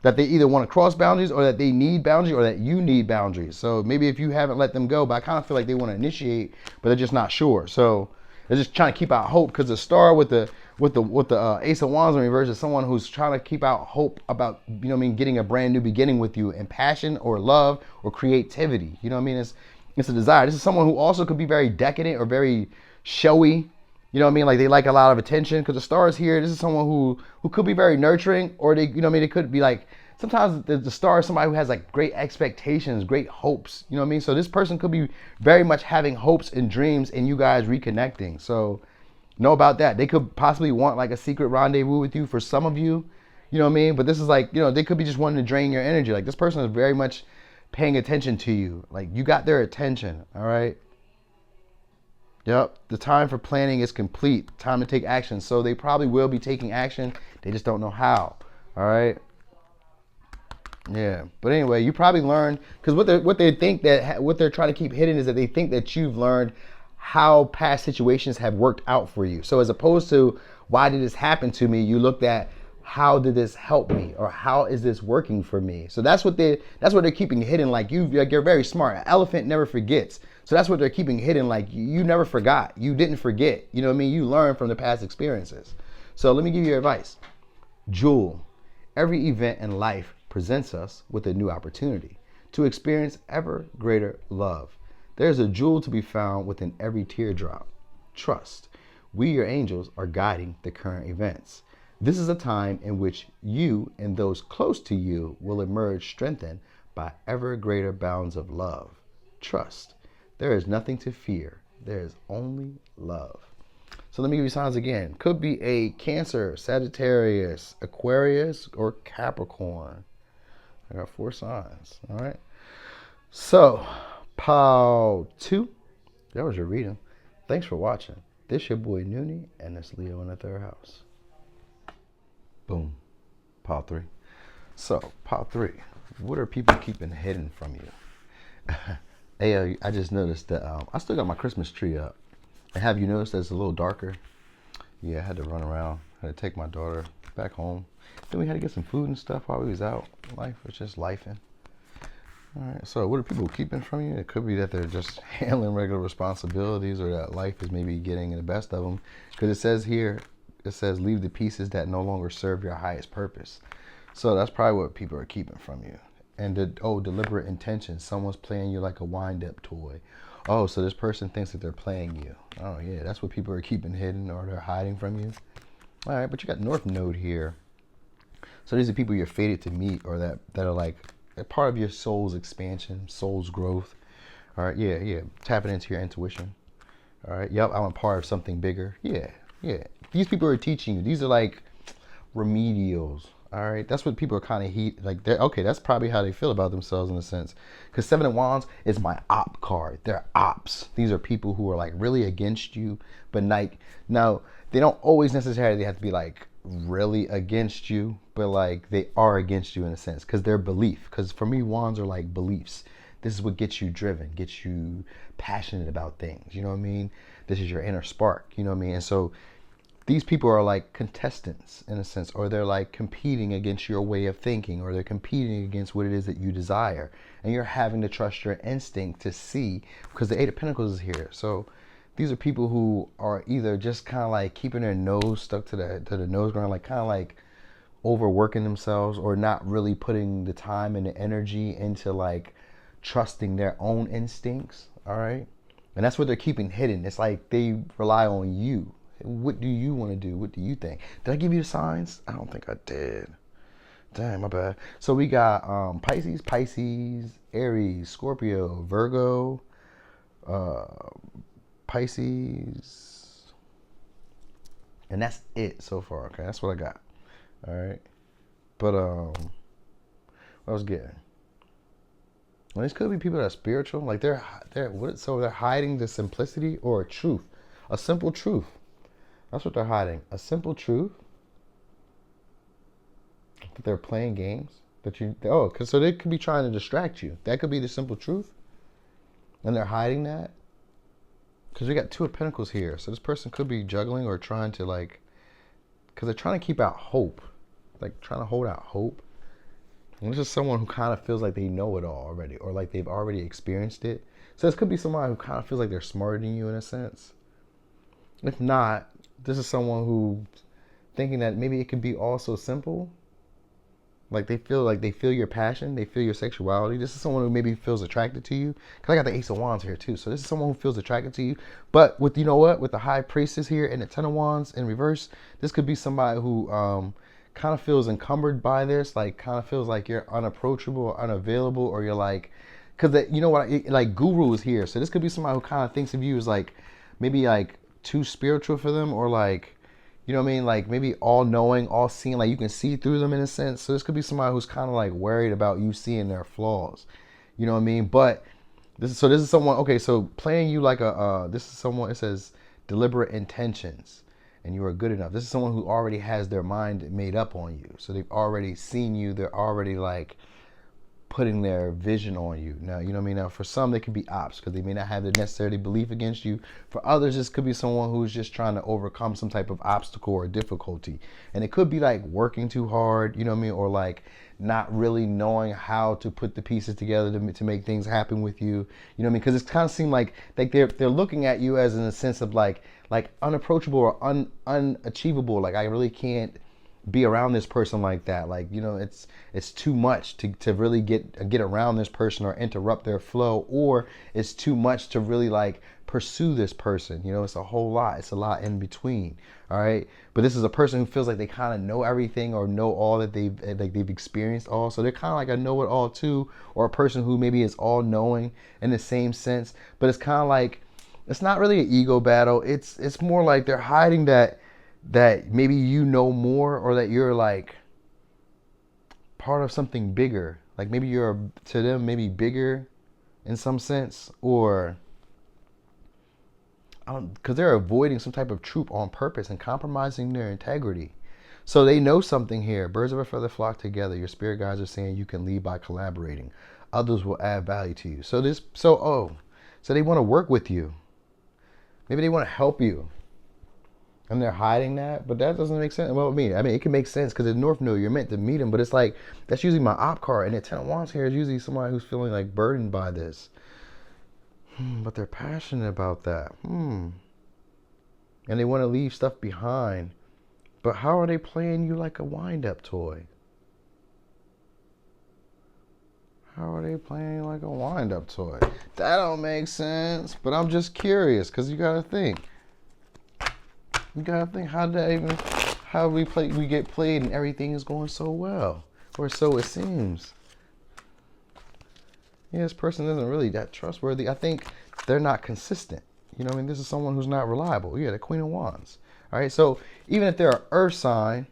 that they either want to cross boundaries, or that they need boundaries, or that you need boundaries. So maybe if you haven't let them go, but I kind of feel like they want to initiate, but they're just not sure. So they're just trying to keep out hope, because the star with the Ace of Wands in reverse is someone who's trying to keep out hope about, getting a brand new beginning with you in passion or love or creativity. It's a desire. This is someone who also could be very decadent or very showy. Like they like a lot of attention, because the star is here. This is someone who could be very nurturing, or they, they could be like, sometimes the star is somebody who has like great expectations, great hopes. So this person could be very much having hopes and dreams and you guys reconnecting. So know about that. They could possibly want like a secret rendezvous with you for some of you, But this is like, they could be just wanting to drain your energy. Like this person is very much paying attention to you. Like you got their attention, all right? Yep, the time for planning is complete. Time to take action. So they probably will be taking action. They just don't know how. All right. Yeah, but anyway, you probably learned, because what they're trying to keep hidden is that they think that you've learned how past situations have worked out for you. So as opposed to why did this happen to me, you looked at how did this help me, or how is this working for me? So that's what they're keeping hidden. Like you're very smart. An elephant never forgets. So that's what they're keeping hidden. Like you never forgot. You didn't forget. You learned from the past experiences. So let me give you advice. Jewel, every event in life presents us with a new opportunity to experience ever greater love. There's a jewel to be found within every teardrop. Trust. We, your angels, are guiding the current events. This is a time in which you and those close to you will emerge strengthened by ever greater bounds of love. Trust. There is nothing to fear. There is only love. So let me give you signs again. Could be a Cancer, Sagittarius, Aquarius, or Capricorn. I got 4 signs. All right. So, Pile 2. That was your reading. Thanks for watching. This your boy Noonie, and it's Leo in the 3rd house. Boom. Pile 3. So, Pile 3. What are people keeping hidden from you? Hey, I just noticed that I still got my Christmas tree up. And have you noticed that it's a little darker? Yeah, I had to run around. I had to take my daughter back home. Then we had to get some food and stuff while we was out. Life was just lifing. All right, so what are people keeping from you? It could be that they're just handling regular responsibilities, or that life is maybe getting the best of them. Because it says here, it says, leave the pieces that no longer serve your highest purpose. So that's probably what people are keeping from you. And deliberate intention. Someone's playing you like a wind-up toy. Oh, so this person thinks that they're playing you. Oh, yeah, that's what people are keeping hidden, or they're hiding from you. All right, but you got North Node here. So these are people you're fated to meet, or that are like a part of your soul's expansion, soul's growth. All right, yeah. Tapping into your intuition. All right, yep, I'm a part of something bigger. Yeah. These people are teaching you. These are like remedials. All right, that's what people are kind of okay, that's probably how they feel about themselves in a sense. Because 7 of Wands is my op card. They're ops. These are people who are like really against you, but like, now they don't always necessarily have to be like really against you, but like they are against you in a sense because their belief. Because for me, Wands are like beliefs. This is what gets you driven, gets you passionate about things. You know what I mean? This is your inner spark. You know what I mean? And so these people are like contestants in a sense, or they're like competing against your way of thinking, or they're competing against what it is that you desire. And you're having to trust your instinct to see, because the 8 of Pentacles is here. So these are people who are either just kind of like keeping their nose stuck to the nose ground, like kind of like overworking themselves, or not really putting the time and the energy into like trusting their own instincts. All right. And that's what they're keeping hidden. It's like they rely on you. What do you want to do? What do you think? Did I give you the signs? I don't think I did. Damn, my bad. So we got Pisces, Aries, Scorpio, Virgo, Pisces. And that's it so far, okay? That's what I got. All right. But what I was getting. Well, these could be people that are spiritual. Like they're hiding the simplicity or a truth. A simple truth. That's what they're hiding. A simple truth. That they're playing games. So they could be trying to distract you. That could be the simple truth. And they're hiding that. Because we got 2 of Pentacles here. So this person could be juggling or trying to because they're trying to keep out hope. Like trying to hold out hope. And this is someone who kind of feels like they know it all already. Or like they've already experienced it. So this could be someone who kind of feels like they're smarter than you in a sense. If not, this is someone who thinking that maybe it could be all so simple. Like they feel your passion, they feel your sexuality. This is someone who maybe feels attracted to you. Because I got the Ace of Wands here too. So this is someone who feels attracted to you. But with, with the High Priestess here and the 10 of Wands in reverse, this could be somebody who kind of feels encumbered by this. Like kind of feels like you're unapproachable or unavailable, or you're like, because like Guru is here. So this could be somebody who kind of thinks of you as like, maybe like too spiritual for them, or like, you know what I mean? Like maybe all knowing, all seeing, like you can see through them in a sense. So this could be somebody who's kind of like worried about you seeing their flaws. You know what I mean? But this is someone, okay, so playing you like this is someone, it says deliberate intentions, and you are good enough. This is someone who already has their mind made up on you. So they've already seen you. They're already like putting their vision on you. Now, you know what I mean? Now, for some, they could be ops because they may not have the necessary belief against you. For others, this could be someone who's just trying to overcome some type of obstacle or difficulty. And it could be like working too hard, you know what I mean? Or like not really knowing how to put the pieces together to make things happen with you. You know what I mean? Because it kind of seemed like they're looking at you as in a sense of like unapproachable or unachievable. Like I really can't be around this person like that. Like, you know, it's too much to really get around this person or interrupt their flow, or it's too much to really like pursue this person. You know, it's a whole lot. It's a lot in between. All right. But this is a person who feels like they kind of know everything or know all that they've experienced all. So they're kind of like a know-it-all too, or a person who maybe is all knowing in the same sense. But it's kind of like, it's not really an ego battle. It's more like they're hiding that maybe you know more, or that you're like part of something bigger. Like maybe you're to them maybe bigger in some sense, or because they're avoiding some type of truth on purpose and compromising their integrity. So they know something here. Birds of a feather flock together. Your spirit guides are saying you can lead by collaborating. Others will add value to you. So they want to work with you. Maybe they want to help you. And they're hiding that, but that doesn't make sense. Well, I mean, it can make sense because in North Node, you're meant to meet him, but it's like, that's usually my op card. And the Ten of Wands here is usually somebody who's feeling like burdened by this. But they're passionate about that. And they want to leave stuff behind. But how are they playing you like a wind-up toy? How are they playing you like a wind-up toy? That don't make sense. But I'm just curious, because you got to think. You got to think, how we get played and everything is going so well. Or so it seems. Yeah, this person isn't really that trustworthy. I think they're not consistent. You know what I mean? This is someone who's not reliable. Yeah, the Queen of Wands. All right, so even if they're an earth sign,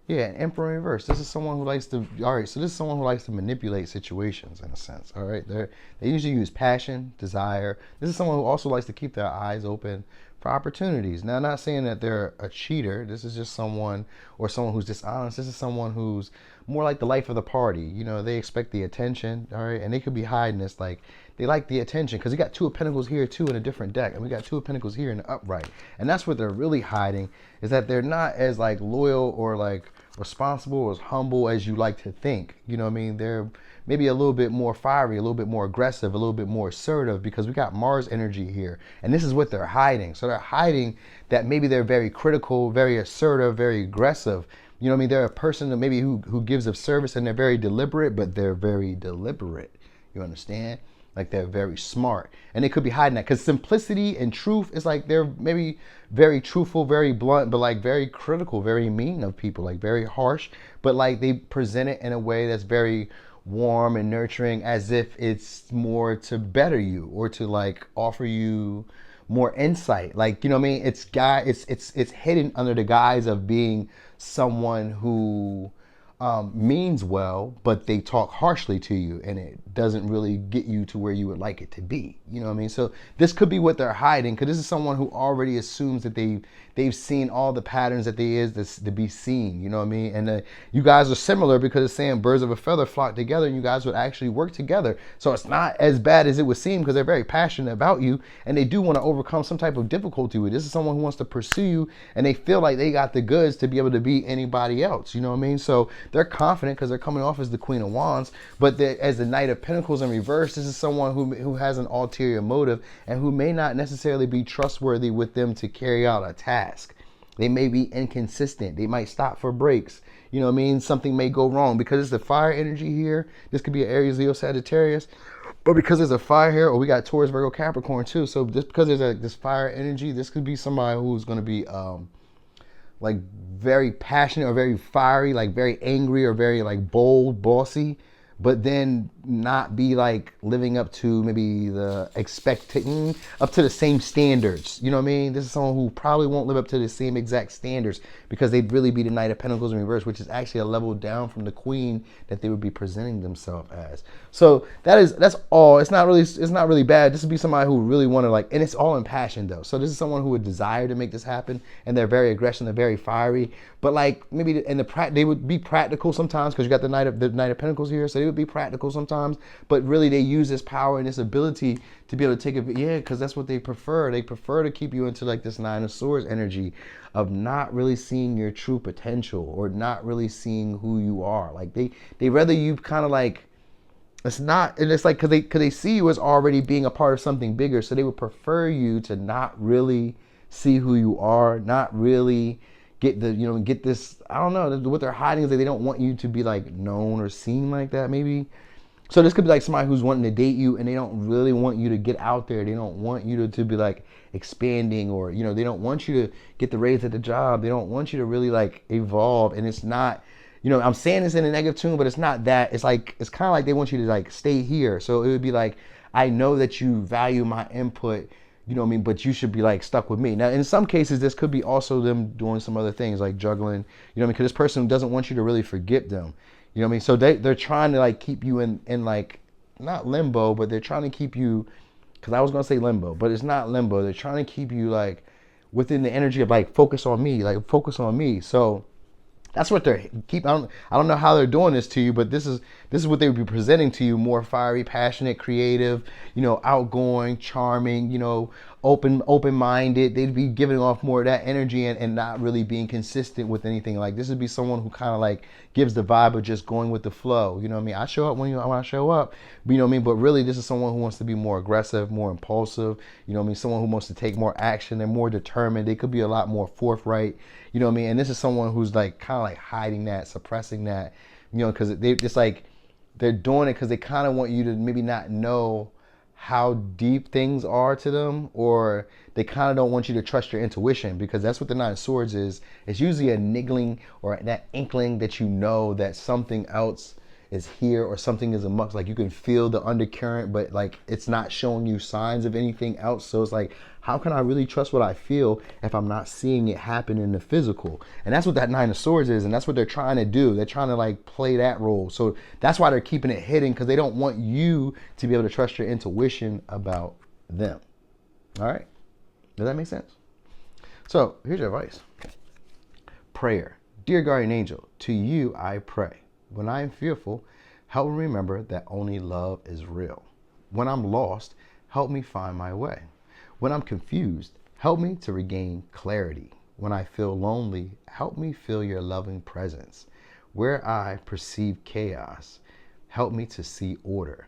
yeah, an Emperor in reverse. This is someone who likes to, all right, so this is someone who likes to manipulate situations in a sense, all right? They usually use passion, desire. This is someone who also likes to keep their eyes open for opportunities. Now, I'm not saying that they're a cheater. This is just someone, or someone who's dishonest. This is someone who's more like the life of the party. You know, they expect the attention, all right? And they could be hiding this, like, they like the attention, because you got Two of Pentacles here too in a different deck, and we got Two of Pentacles here in the upright. And that's what they're really hiding, is that they're not as like loyal or like responsible or as humble as you like to think. You know what I mean? They're maybe a little bit more fiery, a little bit more aggressive, a little bit more assertive, because we got Mars energy here. And this is what they're hiding. So they're hiding that maybe they're very critical, very assertive, very aggressive. You know what I mean? They're a person that maybe who gives of service, and they're very deliberate, but they're very deliberate. You understand? Like they're very smart, and they could be hiding that, because simplicity and truth is like, they're maybe very truthful, very blunt, but like very critical, very mean of people, like very harsh, but like they present it in a way that's very warm and nurturing, as if it's more to better you or to like offer you more insight. Like, you know what I mean? It's hidden under the guise of being someone who means well, but they talk harshly to you, and it doesn't really get you to where you would like it to be. You know what I mean? So this could be what they're hiding, because this is someone who already assumes that they've seen all the patterns that there is to be seen. You know what I mean? And you guys are similar, because it's saying birds of a feather flock together, and you guys would actually work together. So it's not as bad as it would seem, because they're very passionate about you, and they do want to overcome some type of difficulty with. This is someone who wants to pursue you, and they feel like they got the goods to be able to be anybody else. You know what I mean? So they're confident, because they're coming off as the Queen of Wands, but as the Knight of Pentacles in reverse, this is someone who has an ulterior motive, and who may not necessarily be trustworthy with them to carry out a task. They may be inconsistent. They might stop for breaks. You know what I mean? Something may go wrong, because it's the fire energy here. This could be an Aries, Leo, Sagittarius. But because there's a fire here, or we got Taurus, Virgo, Capricorn too. So just because there's this fire energy, this could be somebody who's going to be like very passionate, or very fiery, like very angry, or very like bold, bossy, but then not be like living up to maybe the expecting up to the same standards. You know what I mean? This is someone who probably won't live up to the same exact standards, because they'd really be the Knight of Pentacles in reverse, which is actually a level down from the Queen that they would be presenting themselves as. So that's all. It's not really bad. This would be somebody who really want to like, and it's all in passion though. So this is someone who would desire to make this happen, and they're very aggressive, they're very fiery, but like maybe they would be practical sometimes, because you got the Knight of Pentacles here, so they would be practical sometimes, but really they use this power and this ability to be able to take it. Yeah, because that's what they prefer. They prefer to keep you into like this Nine of Swords energy of not really seeing your true potential, or not really seeing who you are. Like they rather you kind of like, it's not, and it's like, because they see you as already being a part of something bigger, so they would prefer you to not really see who you are, not really get the, get this, I don't know, what they're hiding is that they don't want you to be like known or seen like that, maybe. So this could be like somebody who's wanting to date you and they don't really want you to get out there. They don't want you to be like expanding, or, they don't want you to get the raise at the job. They don't want you to really like evolve. And it's not, I'm saying this in a negative tune, but it's not that. It's like, it's kind of like they want you to like stay here. So it would be like, I know that you value my input, but you should be like stuck with me. Now, in some cases, this could be also them doing some other things like juggling, because this person doesn't want you to really forget them. So they're trying to like keep you in like, not limbo, but they're trying to keep you, because I was going to say limbo, but it's not limbo. They're trying to keep you like within the energy of like, focus on me. So that's what they're I don't know how they're doing this to you, but this is what they would be presenting to you: more fiery, passionate, creative, outgoing, charming, open-minded. They'd be giving off more of that energy and not really being consistent with anything. Like, this would be someone who kind of like gives the vibe of just going with the flow. I show up when I show up, but really this is someone who wants to be more aggressive, more impulsive, someone who wants to take more action. They're more determined. They could be a lot more forthright, and this is someone who's like kind of like hiding that, suppressing that, because it's like they're doing it because they kind of want you to maybe not know how deep things are to them, or they kind of don't want you to trust your intuition, because that's what the Nine of Swords is. It's usually a niggling or that inkling that that something else is here, or something is amongst, like you can feel the undercurrent, but like it's not showing you signs of anything else. So it's like, how can I really trust what I feel if I'm not seeing it happen in the physical? And that's what that Nine of Swords is, and that's what they're trying to do. They're trying to like play that role. So that's why they're keeping it hidden, because they don't want you to be able to trust your intuition about them. All right? Does that make sense? So here's your advice. Prayer. Dear guardian angel, to you I pray. When I am fearful, help me remember that only love is real. When I'm lost, help me find my way. When I'm confused, help me to regain clarity. When I feel lonely, help me feel your loving presence. Where I perceive chaos, help me to see order.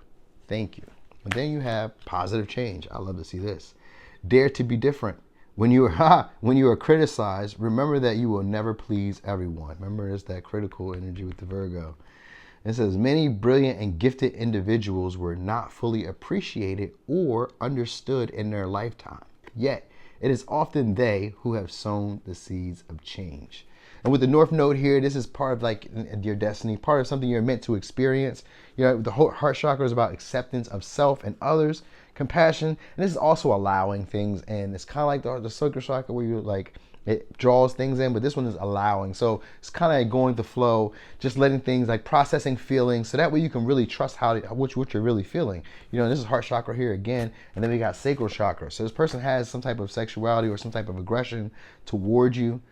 Thank you. And then you have positive change. I love to see this. Dare to be different. When you are criticized, remember that you will never please everyone. Remember, it's that critical energy with the Virgo. It says, many brilliant and gifted individuals were not fully appreciated or understood in their lifetime. Yet, it is often they who have sown the seeds of change. And with the North Node here, this is part of like your destiny, part of something you're meant to experience. The whole heart chakra is about acceptance of self and others, compassion, and this is also allowing things. And it's kind of like the sacral chakra where you like, it draws things in, but this one is allowing. So it's kind of like going with the flow, just letting things, like processing feelings, so that way you can really trust what you're really feeling. This is heart chakra here again, and then we got sacral chakra. So this person has some type of sexuality or some type of aggression towards you.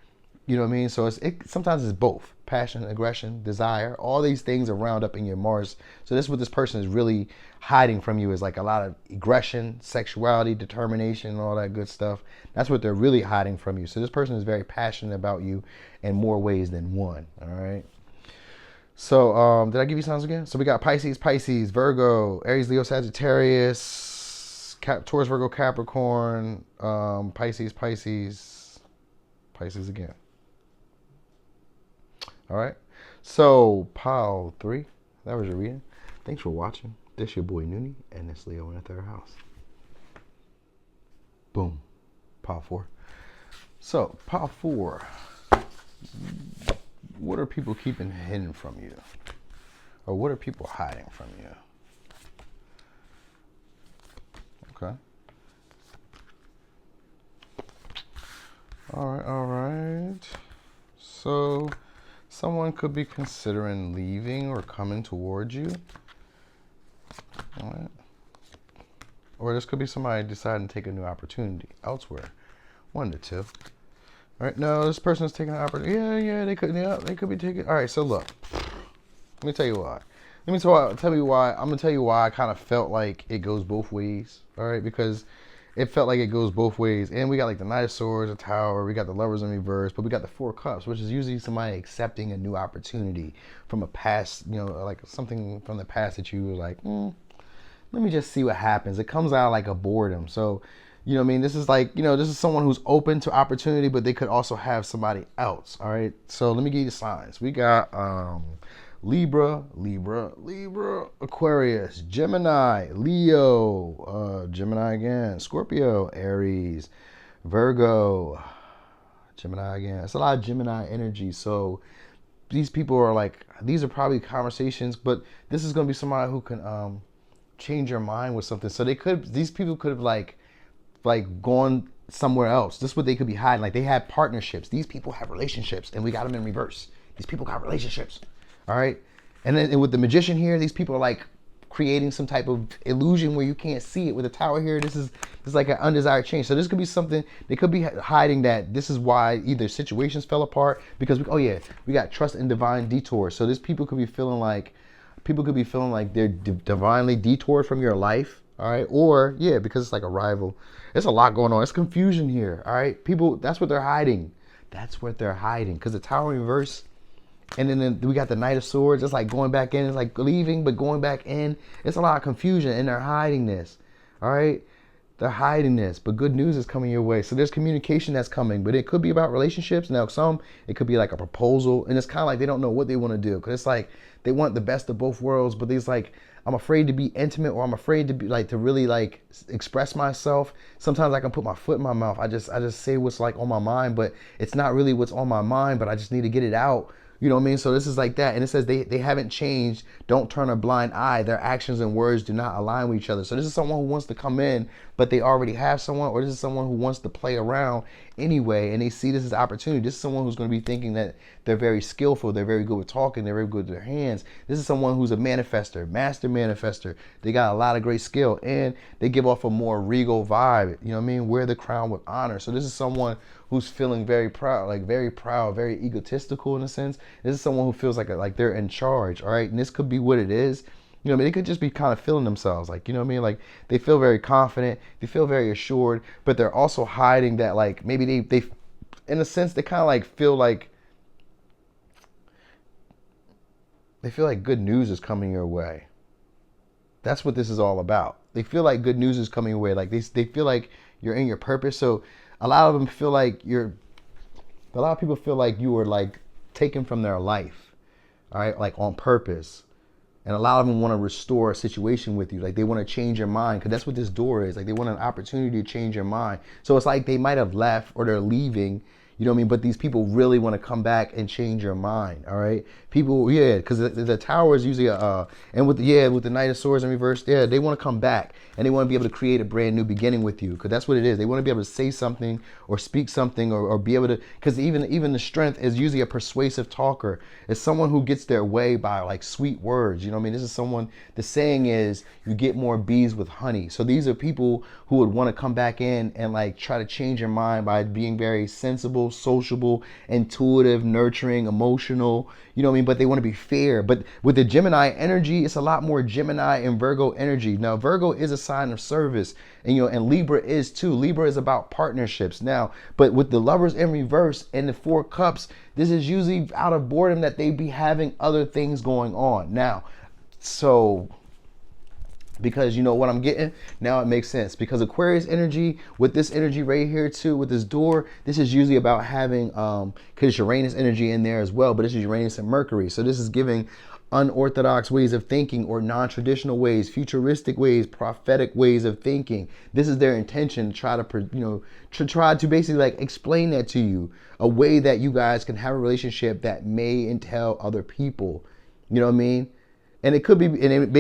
You know what I mean? So sometimes it's both. Passion, aggression, desire, all these things are round up in your Mars. So this is what this person is really hiding from you, is like a lot of aggression, sexuality, determination, and all that good stuff. That's what they're really hiding from you. So this person is very passionate about you in more ways than one. All right. So did I give you signs again? So we got Pisces, Virgo, Aries, Leo, Sagittarius, Taurus, Virgo, Capricorn, Pisces again. All right, so pile 3, that was your reading. Thanks for watching. This your boy Noonie, and this Leo in the 3rd house. Boom, pile 4. So pile 4, what are people keeping hidden from you? Or what are people hiding from you? Okay. All right. So someone could be considering leaving or coming towards you. All right. Or this could be somebody deciding to take a new opportunity elsewhere. 1 to 2. All right. No, this person is taking an opportunity. Yeah, they could be taking. All right. So look, let me tell you why. Tell you why. I'm gonna tell you why I kind of felt like it goes both ways. All right, because it felt like it goes both ways. And we got like the Knight of Swords, the Tower, we got the Lovers in reverse, but we got the 4 Cups, which is usually somebody accepting a new opportunity from a past, like something from the past that you were like, let me just see what happens. It comes out like a boredom. So, You know what I mean? This is like, this is someone who's open to opportunity, but they could also have somebody else. All right. So let me give you the signs. We got Libra, Aquarius, Gemini, Leo, Gemini again, Scorpio, Aries, Virgo, Gemini again. It's a lot of Gemini energy. So these people are like, these are probably conversations, but this is going to be somebody who can change your mind with something. So these people could have like gone somewhere else. This is what they could be hiding. Like they had partnerships. These people have relationships, and we got them in reverse. These people got relationships. All right. And then with the Magician here, these people are like creating some type of illusion where you can't see it. With the Tower here, this is like an undesired change. So this could be something, they could be hiding that this is why either situations fell apart because we got trust and divine detours. So this people could be feeling like they're divinely detoured from your life. All right. Or because it's like a rival. There's a lot going on. It's confusion here. All right. People, that's what they're hiding. That's what they're hiding. Because the Tower in reverse. And then we got the Knight of Swords. It's like going back in. It's like leaving, but going back in. It's a lot of confusion, and they're hiding this. All right? They're hiding this, but good news is coming your way. So there's communication that's coming, but it could be about relationships. Now, it could be like a proposal, and it's kind of like they don't know what they want to do. Because it's like they want the best of both worlds, but there's like, I'm afraid to be intimate, or I'm afraid to be like, to really like express myself. Sometimes I can put my foot in my mouth. I just say what's like on my mind, but it's not really what's on my mind, but I just need to get it out. You know what I mean? So this is like that. And it says they haven't changed. Don't turn a blind eye. Their actions and words do not align with each other. So this is someone who wants to come in, but they already have someone, or this is someone who wants to play around anyway, and they see this as opportunity. This is someone who's going to be thinking that they're very skillful. They're very good with talking. They're very good with their hands. This is someone who's a manifester, master manifester. They got a lot of great skill, and they give off a more regal vibe. You know what I mean? Wear the crown with honor. So this is someone who's feeling very proud, very egotistical in a sense. This is someone who feels like they're in charge, all right? And this could be what it is. You know what I mean? They could just be kind of feeling themselves, like, you know what I mean? Like they feel very confident, they feel very assured, but they're also hiding that like maybe they in a sense, they kind of like feel like good news is coming your way. That's what this is all about. They feel like good news is coming your way. Like they feel like you're in your purpose. So a lot of them feel like a lot of people feel like you were like taken from their life, all right, like on purpose. And a lot of them want to restore a situation with you. Like they want to change your mind, because that's what this door is. Like they want an opportunity to change your mind. So it's like they might have left, or they're leaving, you know what I mean? But these people really want to come back and change your mind, all right? People, because the Tower is usually and with the Knight of Swords in reverse, they want to come back, and they want to be able to create a brand new beginning with you, because that's what it is. They want to be able to say something or speak something, or be able to, because even the Strength is usually a persuasive talker. It's someone who gets their way by like sweet words, you know what I mean? This is someone, the saying is, you get more bees with honey. So these are people who would want to come back in and like try to change your mind by being very sensible, sociable, intuitive, nurturing, emotional, you know what I mean? But they want to be fair. But with the Gemini energy, it's a lot more Gemini and Virgo energy. Now, Virgo is a sign of service, and Libra is too. Libra is about partnerships. Now, but with the Lovers in reverse and the Four Cups, this is usually out of boredom that they be having other things going on. Now, so because you know what I'm getting now, it makes sense, because Aquarius energy with this energy right here too, with this door, this is usually about having because Uranus energy in there as well, but this is Uranus and Mercury, so this is giving unorthodox ways of thinking, or non-traditional ways, futuristic ways, prophetic ways of thinking. This is their intention, to try to basically like explain that to you, a way that you guys can have a relationship that may entail other people, you know what I mean? And it could be,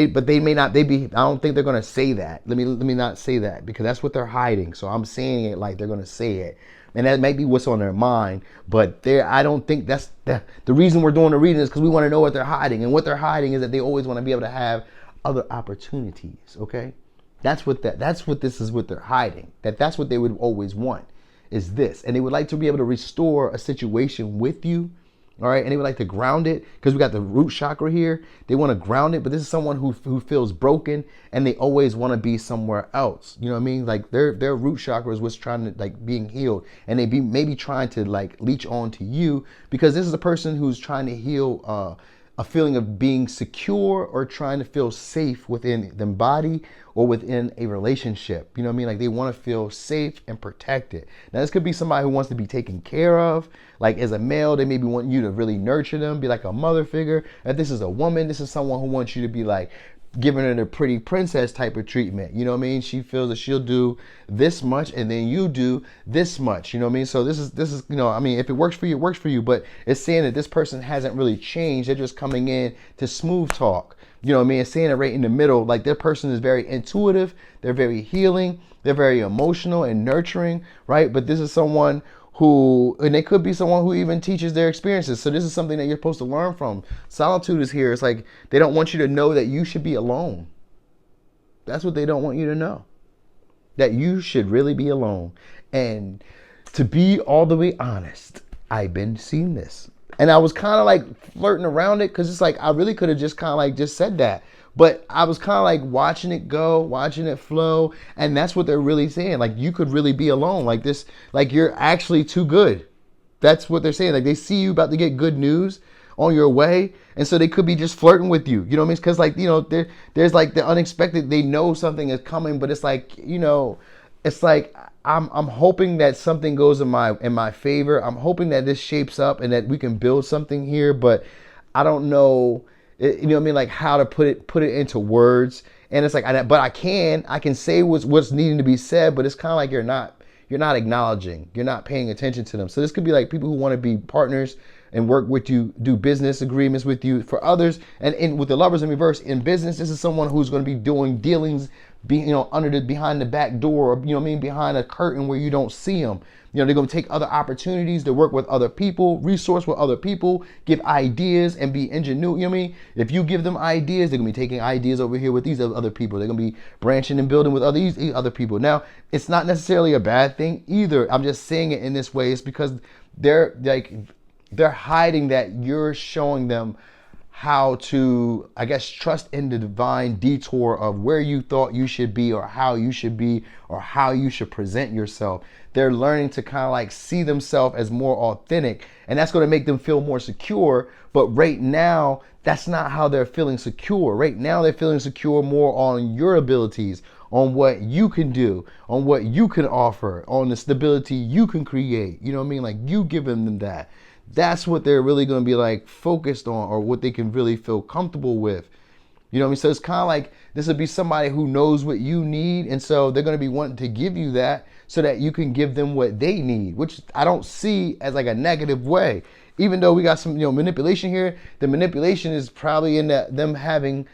but they may not. I don't think they're going to say that. Let me not say that, because that's what they're hiding. So I'm saying it like they're going to say it, and that might be what's on their mind. But I don't think that's the reason we're doing the reading is because we want to know what they're hiding, and what they're hiding is that they always want to be able to have other opportunities. Okay, that's what this is. What they're hiding. That's what they would always want, is this, and they would like to be able to restore a situation with you. All right, and they would like to ground it, because we got the root chakra here. They want to ground it, but this is someone who feels broken, and they always want to be somewhere else. You know what I mean? Like their root chakra is what's trying to like being healed, and they maybe trying to like leech on to you, because this is a person who's trying to heal a feeling of being secure or trying to feel safe within the body or within a relationship. You know what I mean? Like they want to feel safe and protected. Now this could be somebody who wants to be taken care of. Like as a male, they maybe want you to really nurture them, be like a mother figure. If this is a woman, this is someone who wants you to be like giving her the pretty princess type of treatment. You know what I mean? She feels that she'll do this much and then you do this much. You know what I mean? So this is, you know, I mean, if it works for you, it works for you. But it's saying that this person hasn't really changed. They're just coming in to smooth talk. You know what I mean? It's saying it right in the middle. Like their person is very intuitive. They're very healing. They're very emotional and nurturing, right? But this is someone who, and they could be someone who even teaches their experiences. So this is something that you're supposed to learn from. Solitude is here. It's like they don't want you to know that you should be alone. That's what they don't want you to know. That you should really be alone. And to be all the way honest, I've been seeing this. And I was kind of like flirting around it because it's like I really could have just kind of like just said that. But I was kind of like watching it go, watching it flow. And that's what they're really saying. Like you could really be alone like this. Like you're actually too good. That's what they're saying. Like they see you about to get good news on your way. And so they could be just flirting with you. You know what I mean? Because like, you know, there's like the unexpected. They know something is coming, but it's like, you know, it's like I'm hoping that something goes in my favor. I'm hoping that this shapes up and that we can build something here. But I don't know. You know what I mean? Like how to put it into words. And it's like, but I can say what's needing to be said, but it's kind of like you're not acknowledging, you're not paying attention to them. So this could be like people who want to be partners and work with you, do business agreements with you. For others, and with the Lovers in reverse, in business, this is someone who's going to be doing dealings, behind the back door, or, you know what I mean, behind a curtain where you don't see them. You know, they're going to take other opportunities to work with other people, resource with other people, give ideas and be ingenuity. You know what I mean? If you give them ideas, they're going to be taking ideas over here with these other people. They're going to be branching and building with these other people. Now, it's not necessarily a bad thing either. I'm just saying it in this way. It's because they're hiding that you're showing them how to, I guess, trust in the divine detour of where you thought you should be or how you should be or how you should present yourself. They're learning to kind of like see themselves as more authentic, and that's going to make them feel more secure. But right now, that's not how they're feeling secure. Right now, they're feeling secure more on your abilities, on what you can do, on what you can offer, on the stability you can create. You know what I mean? Like you giving them that. That's what they're really going to be like focused on, or what they can really feel comfortable with. You know what I mean? So it's kind of like this would be somebody who knows what you need. And so they're going to be wanting to give you that so that you can give them what they need, which I don't see as like a negative way. Even though we got some, manipulation here, the manipulation is probably in them having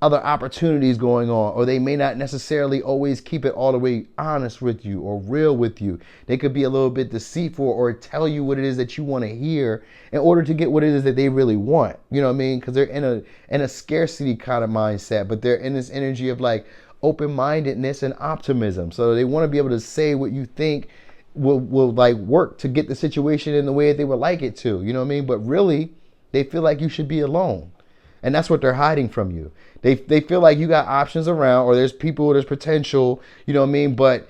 other opportunities going on, or they may not necessarily always keep it all the way honest with you or real with you. They could be a little bit deceitful or tell you what it is that you want to hear in order to get what it is that they really want. You know what I mean? Because they're in a scarcity kind of mindset, but they're in this energy of like open-mindedness and optimism. So they want to be able to say what you think will like work to get the situation in the way that they would like it to. You know what I mean? But really, they feel like you should be alone. And that's what they're hiding from you. They feel like you got options around, or there's potential, you know what I mean? But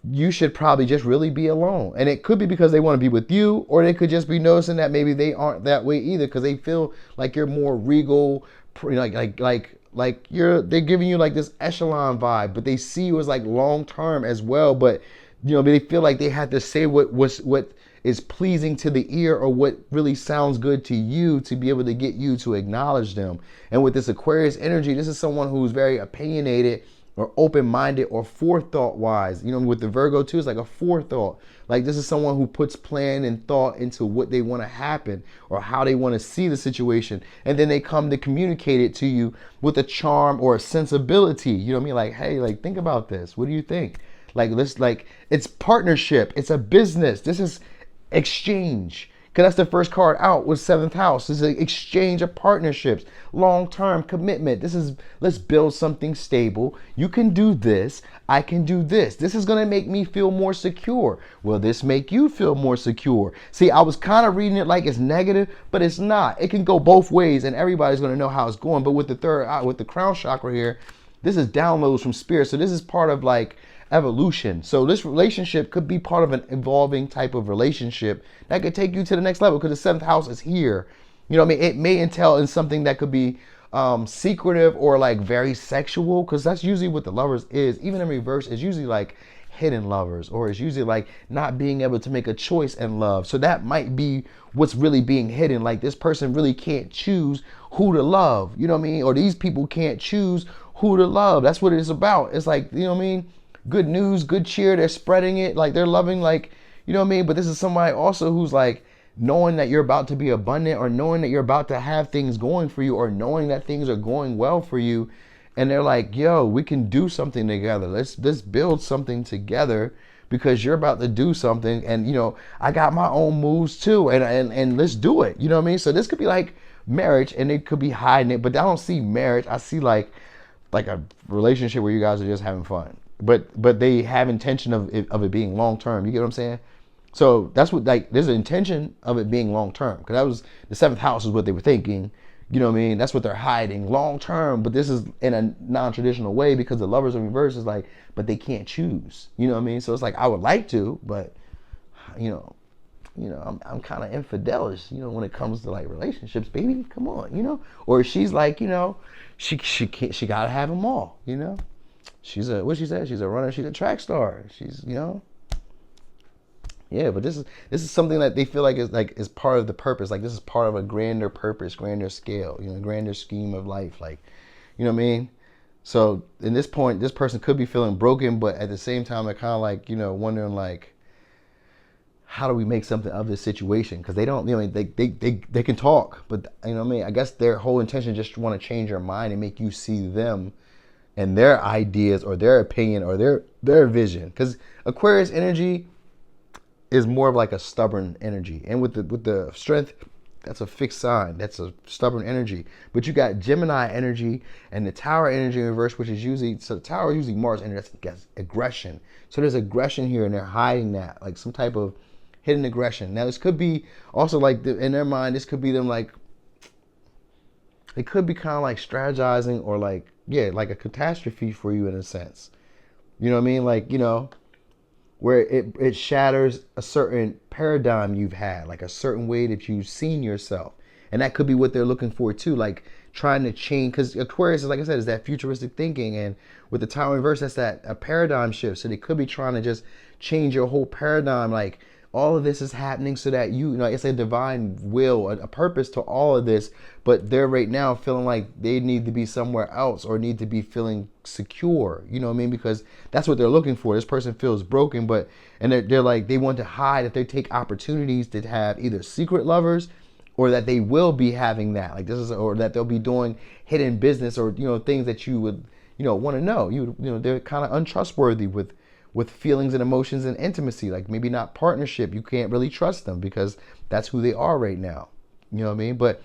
you should probably just really be alone. And it could be because they want to be with you, or they could just be noticing that maybe they aren't that way either, because they feel like you're more regal, like they're giving you like this echelon vibe, but they see you as like long term as well. But they feel like they have to say what is pleasing to the ear, or what really sounds good to you, to be able to get you to acknowledge them. And with this Aquarius energy, this is someone who's very opinionated or open-minded or forethought wise. With the Virgo too, it's like a forethought. Like this is someone who puts plan and thought into what they want to happen or how they want to see the situation. And then they come to communicate it to you with a charm or a sensibility. You know what I mean? Like, hey, like think about this. What do you think? Like this, like it's partnership. It's a business. This is exchange, because that's the first card out with 7th house. This is an exchange of partnerships, long-term commitment. This is, let's build something stable. You can do this, I can do this. This is going to make me feel more secure. Will this make you feel more secure? See, I was kind of reading it like it's negative, but it's not. It can go both ways, and everybody's going to know how it's going. But with the third eye, with the crown chakra here, this is downloads from spirit. So this is part of like evolution. So this relationship could be part of an evolving type of relationship that could take you to the next level, because the 7th house is here. You know what I mean? It may entail in something that could be secretive or like very sexual, because that's usually what the lovers is. Even in reverse, it's usually like hidden lovers, or it's usually like not being able to make a choice in love. So that might be what's really being hidden. Like this person really can't choose who to love. You know what I mean? Or these people can't choose who to love. That's what it's about. It's like, you know what I mean? Good news, good cheer. They're spreading it. Like they're loving, like, you know what I mean? But this is somebody also who's like, knowing that you're about to be abundant, or knowing that you're about to have things going for you, or knowing that things are going well for you, and they're like, yo, we can do something together. Let's build something together, because you're about to do something, and you know, I got my own moves too, and let's do it. You know what I mean? So this could be like marriage, and they could be hiding it, but I don't see marriage. I see like a relationship where you guys are just having fun, but they have intention of it being long term. You get what I'm saying? So that's what, like, there's an intention of it being long term, because that was the seventh house is what they were thinking. You know what I mean? That's what they're hiding, long term. But this is in a non-traditional way, because the lovers in reverse is like, but they can't choose. You know what I mean? So it's like, I would like to, but I'm kind of infidelish, when it comes to like relationships, baby. Come on, Or she's like, she can't, she gotta have them all. She's what she said. She's a runner. She's a track star. She's Yeah, but this is something that they feel like is part of the purpose. Like this is part of a grander purpose, grander scale, grander scheme of life. Like, you know what I mean? So in this point, this person could be feeling broken, but at the same time, they're kind of like, wondering like, how do we make something of this situation? Because they don't, they can talk, but you know what I mean? I guess their whole intention just want to change your mind and make you see them and their ideas or their opinion or their vision. Because Aquarius energy is more of like a stubborn energy, and with the strength, that's a fixed sign. That's a stubborn energy. But you got Gemini energy and the Tower energy in reverse, which is usually, so the Tower is usually Mars energy. That's aggression. So there's aggression here, and they're hiding that, like some type of hidden aggression. Now this could be also like in their mind, this could be them like, it could be kind of like strategizing or like, yeah, like a catastrophe for you in a sense. You know what I mean? Like, where it shatters a certain paradigm you've had, like a certain way that you've seen yourself. And that could be what they're looking for too, like trying to change, because Aquarius, like I said, is that futuristic thinking, and with the Tower reverse, that's that a paradigm shift. So they could be trying to just change your whole paradigm, like all of this is happening so that it's a divine will, a purpose to all of this, but they're right now feeling like they need to be somewhere else or need to be feeling secure, you know what I mean? Because that's what they're looking for. This person feels broken, and they're like, they want to hide if they take opportunities to have either secret lovers, or that they will be having that, like this is, or that they'll be doing hidden business, or things that you would want to know. They're kind of untrustworthy with feelings and emotions and intimacy, like maybe not partnership. You can't really trust them because that's who they are right now. You know what I mean? But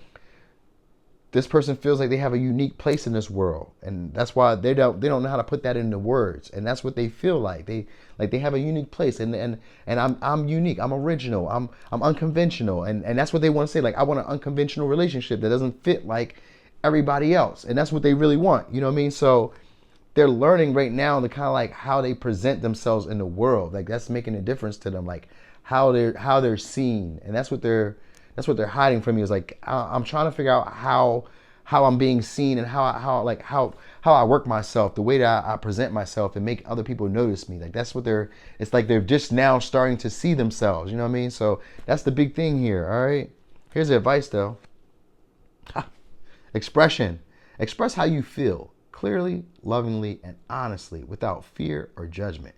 this person feels like they have a unique place in this world, and that's why they don't know how to put that into words, and that's what they feel like. They have a unique place, and I'm unique, I'm original, I'm unconventional, and that's what they want to say. Like, I want an unconventional relationship that doesn't fit like everybody else, and that's what they really want. You know what I mean? So they're learning right now the kind of like how they present themselves in the world. Like that's making a difference to them, like how they're seen, and that's what they're hiding from you. Is like, I'm trying to figure out how I'm being seen, and how I work myself, the way that I present myself and make other people notice me. Like that's what it's like they're just now starting to see themselves. You know what I mean? So that's the big thing here. All right. Here's the advice though. Expression. Express how you feel. Clearly, lovingly, and honestly, without fear or judgment.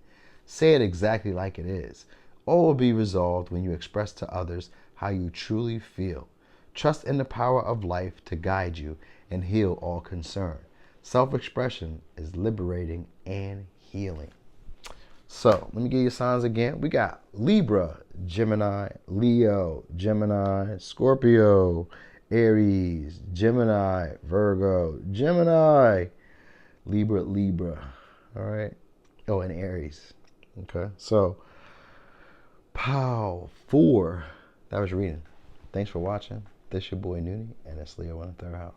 Say it exactly like it is. All will be resolved when you express to others how you truly feel. Trust in the power of life to guide you and heal all concern. Self-expression is liberating and healing. So, let me give you signs again. We got Libra, Gemini, Leo, Gemini, Scorpio, Aries, Gemini, Virgo, Gemini, Libra, all right? Oh, and Aries, okay? So, pow, 4. That was your reading. Thanks for watching. This your boy, Noonie, and it's Leo in the 3rd house.